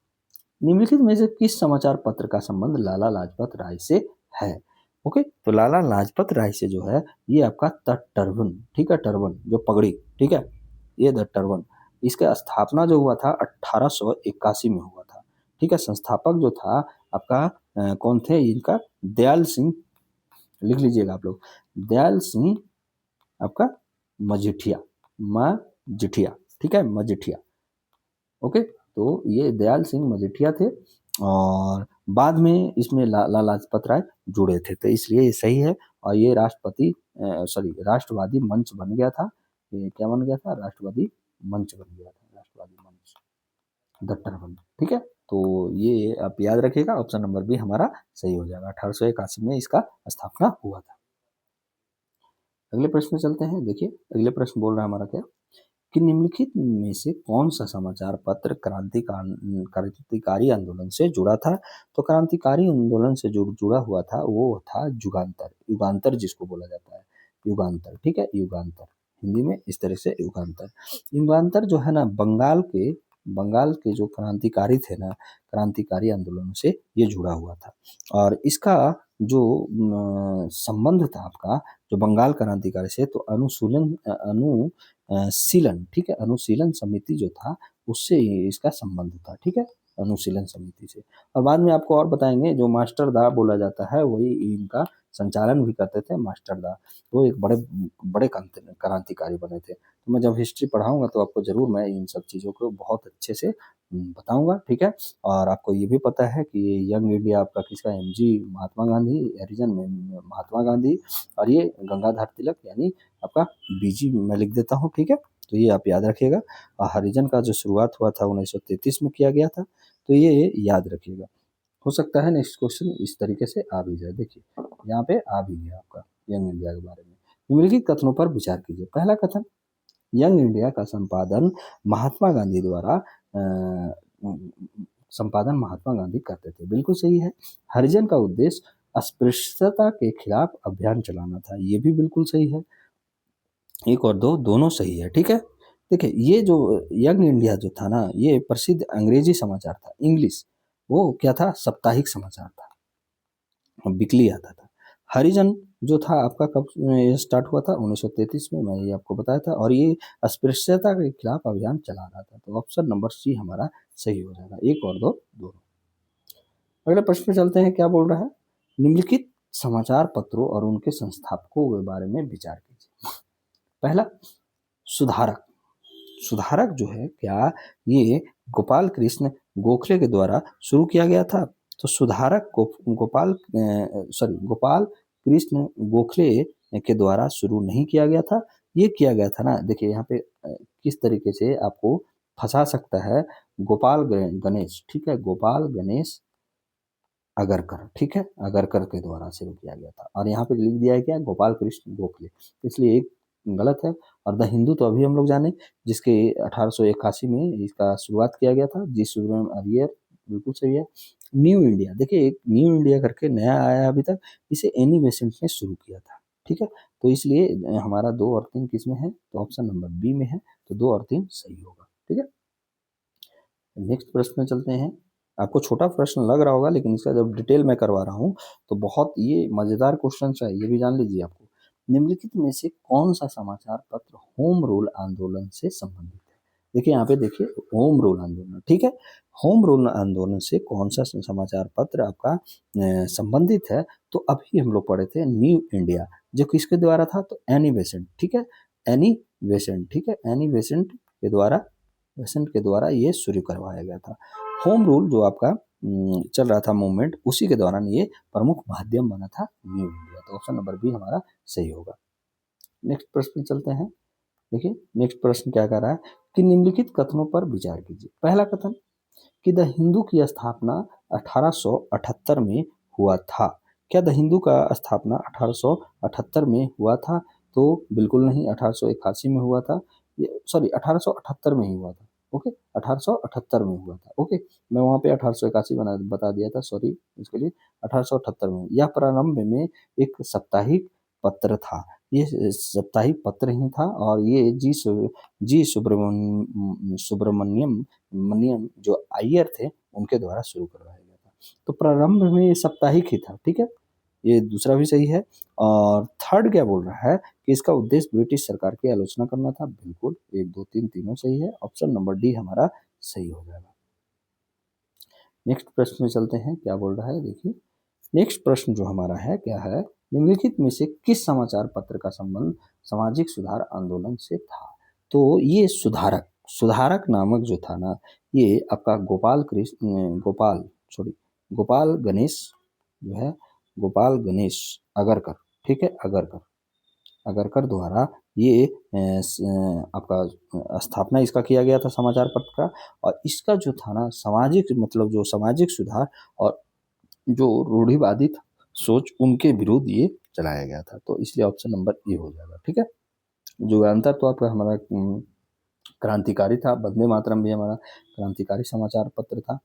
निम्नलिखित में से किस समाचार पत्र का संबंध लाला लाजपत राय से है। ओके, तो लाला लाजपत राय से जो है, ये आपका द टर्बन, ठीक है, टर्बन जो पगड़ी, ठीक है, ये द टर्बन, इसका स्थापना जो हुआ था 1881 में हुआ था, ठीक है। संस्थापक जो था आपका कौन थे इनका, दयाल सिंह, लिख लीजिएगा आप लोग, दयाल सिंह आपका मजीठिया, मजीठिया, ठीक है, मजीठिया। ओके, तो ये दयाल सिंह मजीठिया थे, और बाद में इसमें लाला लाजपत राय जुड़े थे, तो इसलिए ये सही है। और ये राष्ट्रवादी मंच बन गया था, क्या बन गया था, राष्ट्रवादी मंच बन गया था, राष्ट्रवादी मंच, द टर्बन। ठीक है, तो ये आप याद रखिएगा, ऑप्शन नंबर बी हमारा सही हो जाएगा। 1881 में इसका स्थापना हुआ था। अगले प्रश्न में चलते हैं। देखिए अगले प्रश्न बोल रहा है हमारा क्या, कि निम्नलिखित में से कौन सा समाचार पत्र क्रांतिकारी आंदोलन से जुड़ा था। तो क्रांतिकारी आंदोलन से जो जुड़ा हुआ था वो था युगांतर, युगांतर जिसको बोला जाता है, युगांतर। ठीक है, युगांतर हिंदी में इस तरह से युगांतर। युगांतर जो है ना, बंगाल के जो क्रांतिकारी थे ना, क्रांतिकारी आंदोलन से ये जुड़ा हुआ था। और इसका जो संबंध था आपका, जो बंगाल क्रांतिकारी से, तो अनुशीलन, ठीक है, अनुशीलन समिति जो था उससे इसका संबंध था। ठीक है, अनुशीलन समिति से। और बाद में आपको और बताएंगे, जो मास्टर दा बोला जाता है वही इनका संचालन भी करते थे, मास्टर दा। वो एक बड़े बड़े क्रांतिकारी बने थे। तो मैं जब हिस्ट्री पढ़ाऊंगा तो आपको जरूर मैं इन सब चीज़ों को बहुत अच्छे से बताऊंगा। ठीक है, और आपको ये भी पता है कि ये यंग इंडिया आपका किसका, एमजी महात्मा गांधी, हरिजन में महात्मा गांधी, और ये गंगाधर तिलक यानी आपका बीजी मैं लिख देता हूँ। ठीक है, तो ये आप याद रखिएगा। और हरिजन का जो शुरुआत हुआ था 1933 में किया गया था, तो ये याद रखिएगा। हो सकता है नेक्स्ट क्वेश्चन इस तरीके से आ भी जाए। देखिए यहाँ पे आ भी गया आपका यंग इंडिया के बारे में। निम्नलिखित कथनों पर विचार कीजिए। पहला कथन, यंग इंडिया का महात्मा गांधी द्वारा संपादन महात्मा गांधी करते थे, बिल्कुल सही है। हरिजन का उद्देश्य अस्पृश्यता के खिलाफ अभियान चलाना था, ये भी बिल्कुल सही है। एक और दो दोनों सही है। ठीक है, देखिए ये जो यंग इंडिया जो था ना, ये प्रसिद्ध अंग्रेजी समाचार था, इंग्लिश, वो क्या था, साप्ताहिक समाचार था, वीकली आता था। हरिजन जो था आपका कब स्टार्ट हुआ था, 1933 में, मैं ये आपको बताया था। और ये अस्पृश्यता के खिलाफ अभियान चला रहा था। तो ऑप्शन नंबर सी हमारा सही हो जाएगा। एक और दो दोनों। अगले प्रश्न पे चलते हैं। क्या बोल रहा है, निम्नलिखित समाचार पत्रों और उनके संस्थापकों के बारे में विचार कीजिए। पहला, सुधारक। सुधारक जो है क्या, ये गोपाल कृष्ण गोखले के द्वारा शुरू किया गया था। तो सुधारक गोपाल कृष्ण गोखले के द्वारा शुरू नहीं किया गया था, ये किया गया था ना, देखिए यहाँ पे किस तरीके से आपको फंसा सकता है, गोपाल गणेश, ठीक है, गोपाल गणेश अगरकर, ठीक है, अगरकर के द्वारा शुरू किया गया था। और यहाँ पे लिख दिया है क्या, गोपाल कृष्ण गोखले, इसलिए एक गलत है। और द हिंदू तो अभी हम लोग जाने, जिसके 1881 में इसका शुरुआत किया गया था, जी सुब्रमण्यम अय्यर, बिल्कुल सही है। न्यू इंडिया, देखिए एक न्यू इंडिया करके नया आया अभी तक, इसे एनी बेसेंट ने शुरू किया था। ठीक है, तो इसलिए हमारा 2 और 3 किस में है, तो ऑप्शन नंबर बी में है, तो 2 और 3 सही होगा। ठीक है, नेक्स्ट प्रश्न में चलते हैं। आपको छोटा प्रश्न लग रहा होगा, लेकिन इसका जब डिटेल में करवा रहा हूँ तो बहुत ये मजेदार क्वेश्चन है, ये भी जान लीजिए। आपको निम्नलिखित में से कौन सा समाचार पत्र होम रूल आंदोलन से संबंधित है। देखिए यहाँ पे देखिए, होम रूल आंदोलन, ठीक है, होम रूल आंदोलन से कौन सा समाचार पत्र आपका संबंधित है। तो अभी हम लोग पढ़े थे न्यू इंडिया, जो किसके द्वारा था, तो एनी बेसेंट, ठीक है, एनी बेसेंट, ठीक है, एनी बेसेंट के द्वारा, बेसेंट के द्वारा ये शुरू करवाया गया था। होम रूल जो आपका चल रहा था मूवमेंट, उसी के दौरान ये प्रमुख माध्यम बना था न्यू इंडिया। तो ऑप्शन नंबर बी हमारा सही होगा। नेक्स्ट प्रश्न चलते हैं। देखिए नेक्स्ट प्रश्न क्या कर रहा है, कि निम्नलिखित कथनों पर विचार कीजिए। पहला कथन, कि द हिंदू की स्थापना 1878 में हुआ था। क्या द हिंदू का स्थापना 1878 में हुआ था, तो बिल्कुल नहीं, 1881 में हुआ था, सॉरी 1878 में ही हुआ था। ओके, 1878 में हुआ था। ओके, मैं वहाँ पे 1881 बता दिया था, सॉरी इसके लिए। 1878 में यह प्रारंभ में एक साप्ताहिक पत्र था, ये साप्ताहिक पत्र ही था। और ये जी सुब्रमण्यम जो अय्यर थे, उनके द्वारा शुरू करवाया गया था। तो प्रारंभ में ये साप्ताहिक ही था। ठीक है, ये दूसरा भी सही है। और थर्ड क्या बोल रहा है, कि इसका उद्देश्य ब्रिटिश सरकार की आलोचना करना था, बिल्कुल 1 2 3 तीनों सही है। ऑप्शन नंबर डी हमारा सही हो जाएगा। नेक्स्ट प्रश्न में चलते हैं। क्या बोल रहा है, देखिए नेक्स्ट प्रश्न जो हमारा है क्या है, निम्नलिखित में से किस समाचार पत्र का संबंध सामाजिक सुधार आंदोलन से था। तो ये सुधारक नामक जो था ना, ये आपका गोपाल गणेश जो है, गोपाल गणेश अगरकर, ठीक है, अगरकर, अगरकर द्वारा ये आपका स्थापना इसका किया गया था समाचार पत्र का। और इसका जो था ना सामाजिक मतलब जो सामाजिक सुधार और जो रूढ़िवादी सोच उनके विरुद्ध ये चलाया गया था। तो इसलिए ऑप्शन नंबर ए हो जाएगा। ठीक है, युगांतर तो आपका हमारा क्रांतिकारी था, वंदे मातरम भी हमारा क्रांतिकारी समाचार पत्र था।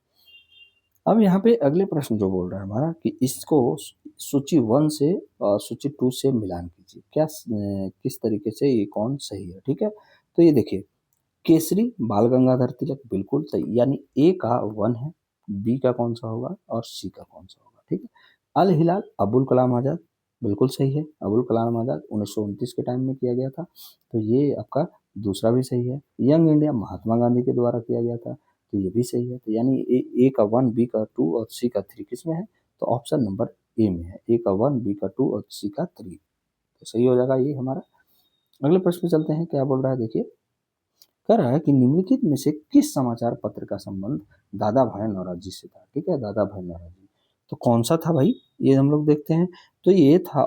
अब यहाँ पे अगले प्रश्न जो बोल रहा है हमारा कि इसको सूची 1 से सूची 2 से मिलान कीजिए, क्या किस तरीके से ये कौन सही है। ठीक है, तो ये देखिए केसरी बाल गंगाधर तिलक बिल्कुल सही, यानी ए का 1 है, बी का कौन सा होगा और सी का कौन सा होगा। ठीक है, अल हिलाल अबुल कलाम आज़ाद बिल्कुल सही है, अबुल कलाम आज़ाद 1929 के टाइम में किया गया था, तो ये आपका दूसरा भी सही है। यंग इंडिया महात्मा गांधी के द्वारा किया गया था, तो ये भी सही है। तो यानी ए का 1, बी का 2 और सी का 3 किस में है, तो ऑप्शन नंबर ए में है। ए का 1, बी का 2 और सी का 3, तो सही हो जाएगा ये हमारा। अगले प्रश्न पे चलते हैं, क्या बोल रहा है देखिए, कह रहा है कि निम्नलिखित में से किस समाचार पत्र का संबंध दादा भाई नौरोजी से था। ठीक है, दादा भाई नौरोजी, तो कौन सा था भाई, ये हम लोग देखते हैं। तो ये था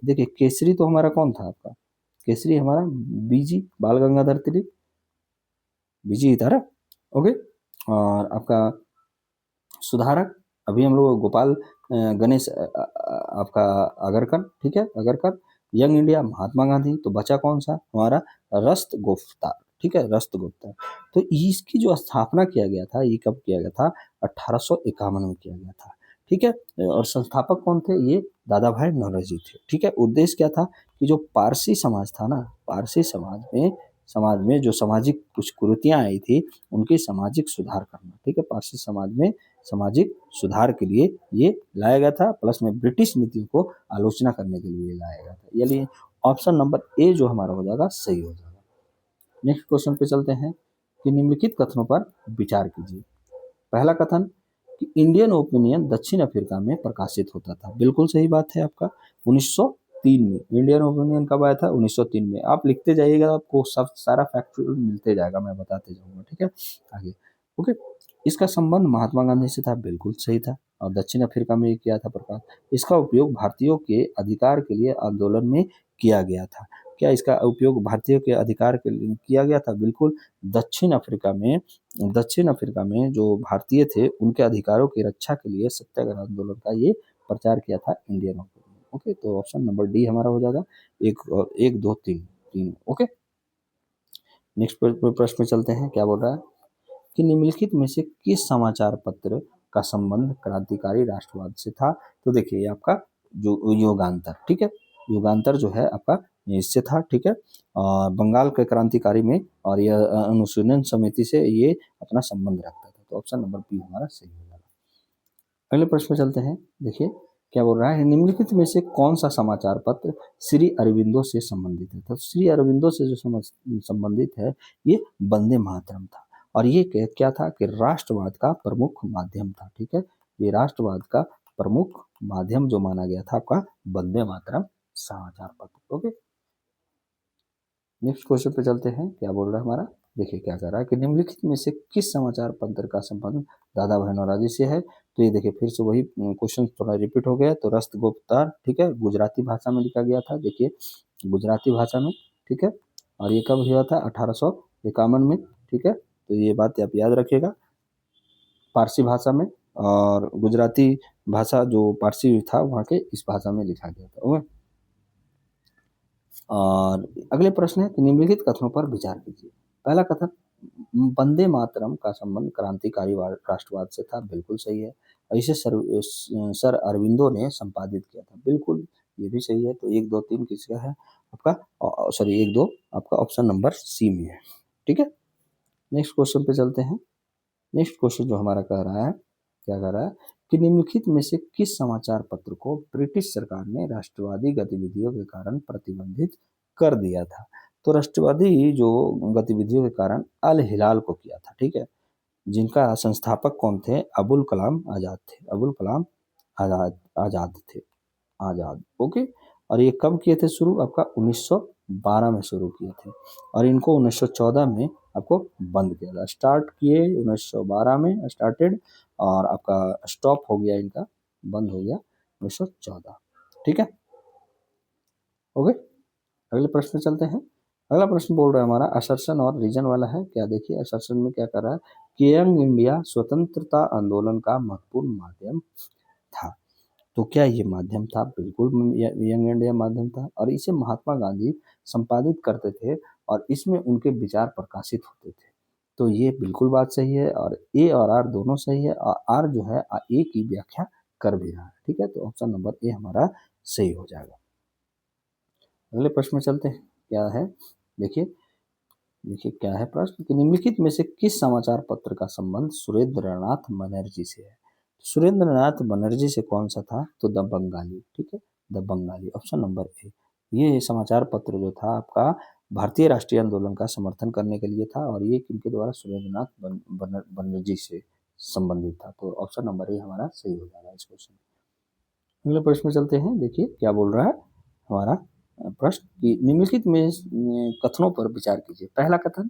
देखिए केसरी तो हमारा कौन था आपका, केसरी हमारा बीजी बाल गंगाधर तिलक, बीजी ही था ना। ओके, और आपका सुधारक अभी हम लोग गोपाल गणेश आपका अगरकर। ठीक है, अगरकर। यंग इंडिया महात्मा गांधी, तो बचा कौन सा हमारा, रस्त गुप्ता। ठीक है, रस्त गुप्ता। तो इसकी जो स्थापना किया गया था ये कब किया गया था, 1851 में किया गया था। ठीक है, और संस्थापक कौन थे, ये दादा भाई नौरोजी थे। ठीक है, उद्देश्य क्या था कि जो पारसी समाज था ना, पारसी समाज में जो सामाजिक कुछ कुरीतियां आई थी उनके सामाजिक सुधार करना। ठीक है, पारसी समाज में सामाजिक सुधार के लिए ये लाया गया था, प्लस में ब्रिटिश नीतियों को आलोचना करने के लिए लाया गया था। यानी ऑप्शन नंबर ए जो हमारा हो जाएगा सही हो जाएगा। नेक्स्ट क्वेश्चन पे चलते हैं कि निम्नलिखित कथनों पर विचार कीजिए। पहला कथन कि इंडियन ओपिनियन दक्षिण अफ्रीका में प्रकाशित होता था, बिल्कुल सही बात है आपका। 1903 में इंडियन ओपिनियन कब आया था, 1903 में। आप लिखते जाइएगा, आपको सब सारा फैक्ट मिलते जाएगा, मैं बताते जाऊंगा। ठीक है, आगे। ओके, इसका संबंध महात्मा गांधी से था, बिल्कुल सही था। और दक्षिण अफ्रीका में किया था प्रकाश। इसका उपयोग भारतीयों के अधिकार के लिए आंदोलन में किया गया था। क्या इसका उपयोग भारतीयों के अधिकार के लिए किया गया था, बिल्कुल। दक्षिण अफ्रीका में जो भारतीय थे उनके अधिकारों की रक्षा के लिए सत्याग्रह आंदोलन का ये प्रचार किया था इंडियन ओपिनियन। ओके, तो ऑप्शन नंबर डी हमारा हो जाएगा। एक दो तीन, तीन। ओके, नेक्स्ट प्रश्न में चलते हैं, क्या बोल रहा है कि निम्नलिखित में से किस समाचार पत्र का संबंध क्रांतिकारी राष्ट्रवाद से था। तो देखिए ये आपका जो युगांतर। ठीक है, युगांतर जो है आपका इससे था। ठीक है, बंगाल के क्रांतिकारी में और यह अनुशीलन समिति से ये अपना संबंध रखता था। तो ऑप्शन नंबर बी हमारा सही हो जाएगा। अगले प्रश्न में चलते हैं, देखिए क्या बोल रहा है, निम्नलिखित में से कौन सा समाचार पत्र श्री अरविंदो से संबंधित है। तो श्री अरविंदो से जो संबंधित है ये वंदे मातरम था। और ये क्या था कि राष्ट्रवाद का प्रमुख माध्यम था। ठीक है, ये राष्ट्रवाद का प्रमुख माध्यम जो माना गया था आपका वंदे मातरम समाचार पत्र। ओके, नेक्स्ट क्वेश्चन पे चलते हैं, क्या बोल रहा है हमारा, देखिए क्या कर रहा है कि निम्नलिखित में से किस समाचार पत्र का संबंध दादा भाई नौरोजी से है। तो ये देखिए फिर से वही क्वेश्चन थोड़ा रिपीट हो गया। तो रस्त गुप्तार, ठीक है, गुजराती भाषा में लिखा गया था। देखिए गुजराती भाषा में। ठीक है, और ये कब हुआ था, 1851 में। ठीक है, तो ये बात आप याद रखिएगा, पारसी भाषा में। और गुजराती भाषा जो पारसी था वहाँ के, इस भाषा में लिखा गया था। ओके, और अगले प्रश्न है कि निम्नलिखित कथनों पर विचार कीजिए। पहला कथन, वंदे मातरम का संबंध क्रांतिकारी राष्ट्रवाद से था, बिल्कुल सही है। और इसे सर अरविंदो ने संपादित किया था, बिल्कुल ये भी सही है। तो एक दो तीन किसका है आपका, सॉरी एक दो आपका ऑप्शन नंबर सी में है। ठीक है, नेक्स्ट क्वेश्चन पे चलते हैं। नेक्स्ट क्वेश्चन जो हमारा कह रहा है, क्या कह रहा है कि निम्नलिखित में से किस समाचार पत्र को ब्रिटिश सरकार ने राष्ट्रवादी गतिविधियों के कारण प्रतिबंधित कर दिया था। तो राष्ट्रवादी जो गतिविधियों के कारण अल हिलाल को किया था। ठीक है, जिनका संस्थापक कौन थे, अबुल कलाम आजाद थे। अबुल कलाम आजाद आजाद थे, आजाद। ओके, और ये कब किए थे शुरू, आपका 1912 में शुरू किए थे। और इनको 1914 में आपको बंद किया था। स्टार्ट किए 1912 में स्टार्टेड, और आपका स्टॉप हो गया, इनका बंद हो गया 1914। ठीक है, ओके। अगले प्रश्न में चलते हैं। अगला प्रश्न बोल रहा है हमारा असर्शन और रीजन वाला है। क्या देखिए असर्शन में क्या कर रहा है कि यंग इंडिया स्वतंत्रता आंदोलन का महत्वपूर्ण माध्यम था। तो क्या ये माध्यम था? बिल्कुल यंग इंडिया माध्यम था और इसे महात्मा गांधी संपादित करते थे और इसमें उनके विचार प्रकाशित होते थे। तो ये बिल्कुल बात सही है और ए और आर दोनों सही है और आर जो है ए की व्याख्या कर भी रहा है। ठीक है, तो ऑप्शन नंबर ए हमारा सही हो जाएगा। अगले प्रश्न में चलते हैं। क्या है देखिए, देखिए क्या है प्रश्न कि निम्नलिखित में से किस समाचार पत्र का संबंध सुरेंद्रनाथ बनर्जी से है? सुरेंद्रनाथ बनर्जी से कौन सा था? तो द बंगाली। ठीक है, the Bengali option number A. ये समाचार पत्र जो था आपका भारतीय राष्ट्रीय आंदोलन का समर्थन करने के लिए था और ये किनके द्वारा? सुरेंद्रनाथ बनर्जी से संबंधित था। तो ऑप्शन नंबर ए हमारा सही हो जाएगा इस क्वेश्चन में। अगले प्रश्न में चलते हैं। देखिए क्या बोल रहा है हमारा प्रश्न कि निम्नलिखित में कथनों पर विचार कीजिए। पहला कथन,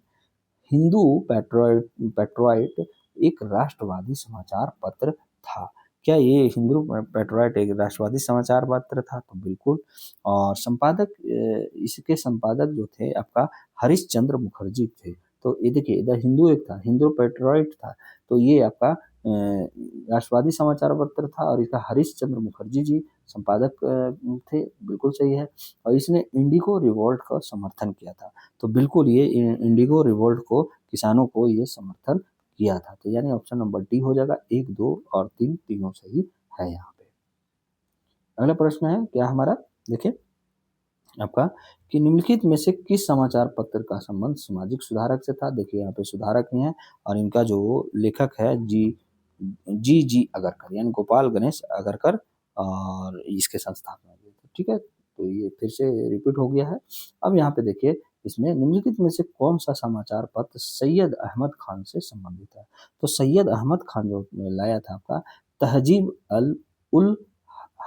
हिंदू पेट्रोइट एक राष्ट्रवादी समाचार पत्र था। क्या ये हिंदू पेट्रोइट एक राष्ट्रवादी समाचार पत्र था? तो बिल्कुल। और संपादक इसके संपादक जो थे आपका हरीश चंद्र मुखर्जी थे। तो ये देखिए इधर हिंदू एक था, हिंदू पेट्रोइट था, तो ये आपका राष्ट्रवादी समाचार पत्र था और इसका हरीश चंद्र मुखर्जी जी संपादक थे। बिल्कुल सही है। और इसने इंडिगो रिवोल्ट का समर्थन किया था। तो बिल्कुल ये इंडिगो रिवोल्ट को किसानों को ये समर्थन किया था। तो यानी ऑप्शन नंबर डी हो जाएगा। 1, 2 और 3 तीनों सही है यहाँ पे। अगला प्रश्न है क्या हमारा देखिए आपका कि निम्नलिखित में से किस समाचार पत्र का संबंध सामाजिक सुधारक से था? देखिए यहाँ पे सुधारक ही है और इनका जो लेखक है जी अगरकर यानी गोपाल गणेश अगरकर और इसके संस्थापक हैं। ठीक है, तो ये फिर से रिपीट हो गया है। अब यहाँ पे देखिए इसमें निम्नलिखित में से कौन सा समाचार पत्र सैयद अहमद खान से संबंधित है? तो सैयद अहमद खान जो लाया था आपका तहजीब अल उल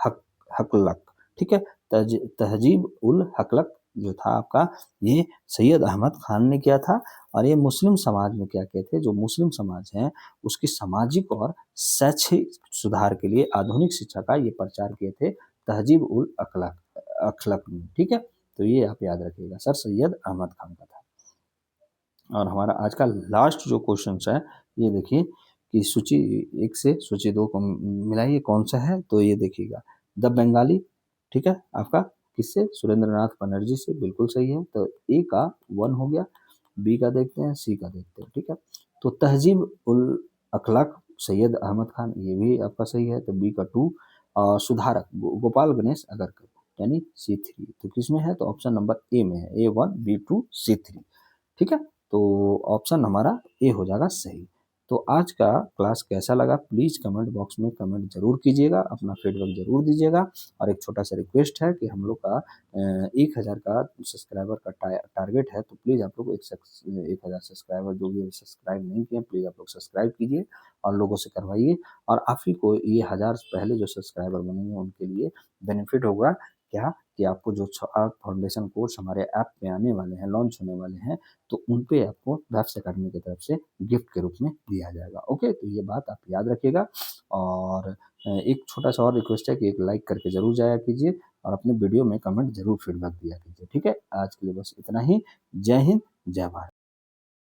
हक हकलक। ठीक है, तहजीब उल हकलक जो था आपका ये सैयद अहमद खान ने किया था और ये मुस्लिम समाज में क्या कहते, जो मुस्लिम समाज है उसकी सामाजिक और शैक्षिक सुधार के लिए आधुनिक शिक्षा का ये प्रचार किए थे तहजीब उल अखलक में। ठीक है, तो ये आप याद रखिएगा सर सैयद अहमद खान का था। और हमारा आज का लास्ट जो क्वेश्चन है ये देखिए कि सूची 1 से सूची 2 को मिलाइए कौन सा है। तो ये देखिएगा द बंगाली। ठीक है, आपका किससे? सुरेंद्रनाथ बनर्जी से। बिल्कुल सही है। तो ए का 1 हो गया, बी का देखते हैं, सी का देखते हैं। ठीक है, तो तहजीब उल अखलाक सैयद अहमद खान ये भी आपका सही है। तो बी का 2 सुधारक गोपाल गणेश अगरकर यानी C3। तो किसमें है? तो ऑप्शन नंबर ए में है, A1 B2 C3। ठीक है, तो ऑप्शन हमारा ए हो जाएगा सही। तो आज का क्लास कैसा लगा प्लीज़ कमेंट बॉक्स में कमेंट जरूर कीजिएगा, अपना फीडबैक जरूर दीजिएगा। और एक छोटा सा रिक्वेस्ट है कि हम लोग का 1000 का सब्सक्राइबर का टारगेट है, तो प्लीज़ आप लोग 1000 सब्सक्राइबर जो भी सब्सक्राइब नहीं किए प्लीज़ आप लोग सब्सक्राइब कीजिए और लोगों से करवाइए। और आप ही को ये 1000 पहले जो सब्सक्राइबर बनेंगे उनके लिए बेनिफिट होगा क्या कि आपको जो फाउंडेशन कोर्स हमारे ऐप में आने वाले हैं, लॉन्च होने वाले हैं, तो उन पे आपको वेब्स अकेडमी की तरफ से गिफ्ट के रूप में दिया जाएगा। ओके, तो ये बात आप याद रखिएगा। और एक छोटा सा और रिक्वेस्ट है कि एक लाइक करके जरूर जाया कीजिए और अपने वीडियो में कमेंट जरूर फीडबैक दिया कीजिए। ठीक है, आज के लिए बस इतना ही। जय हिंद, जय भारत।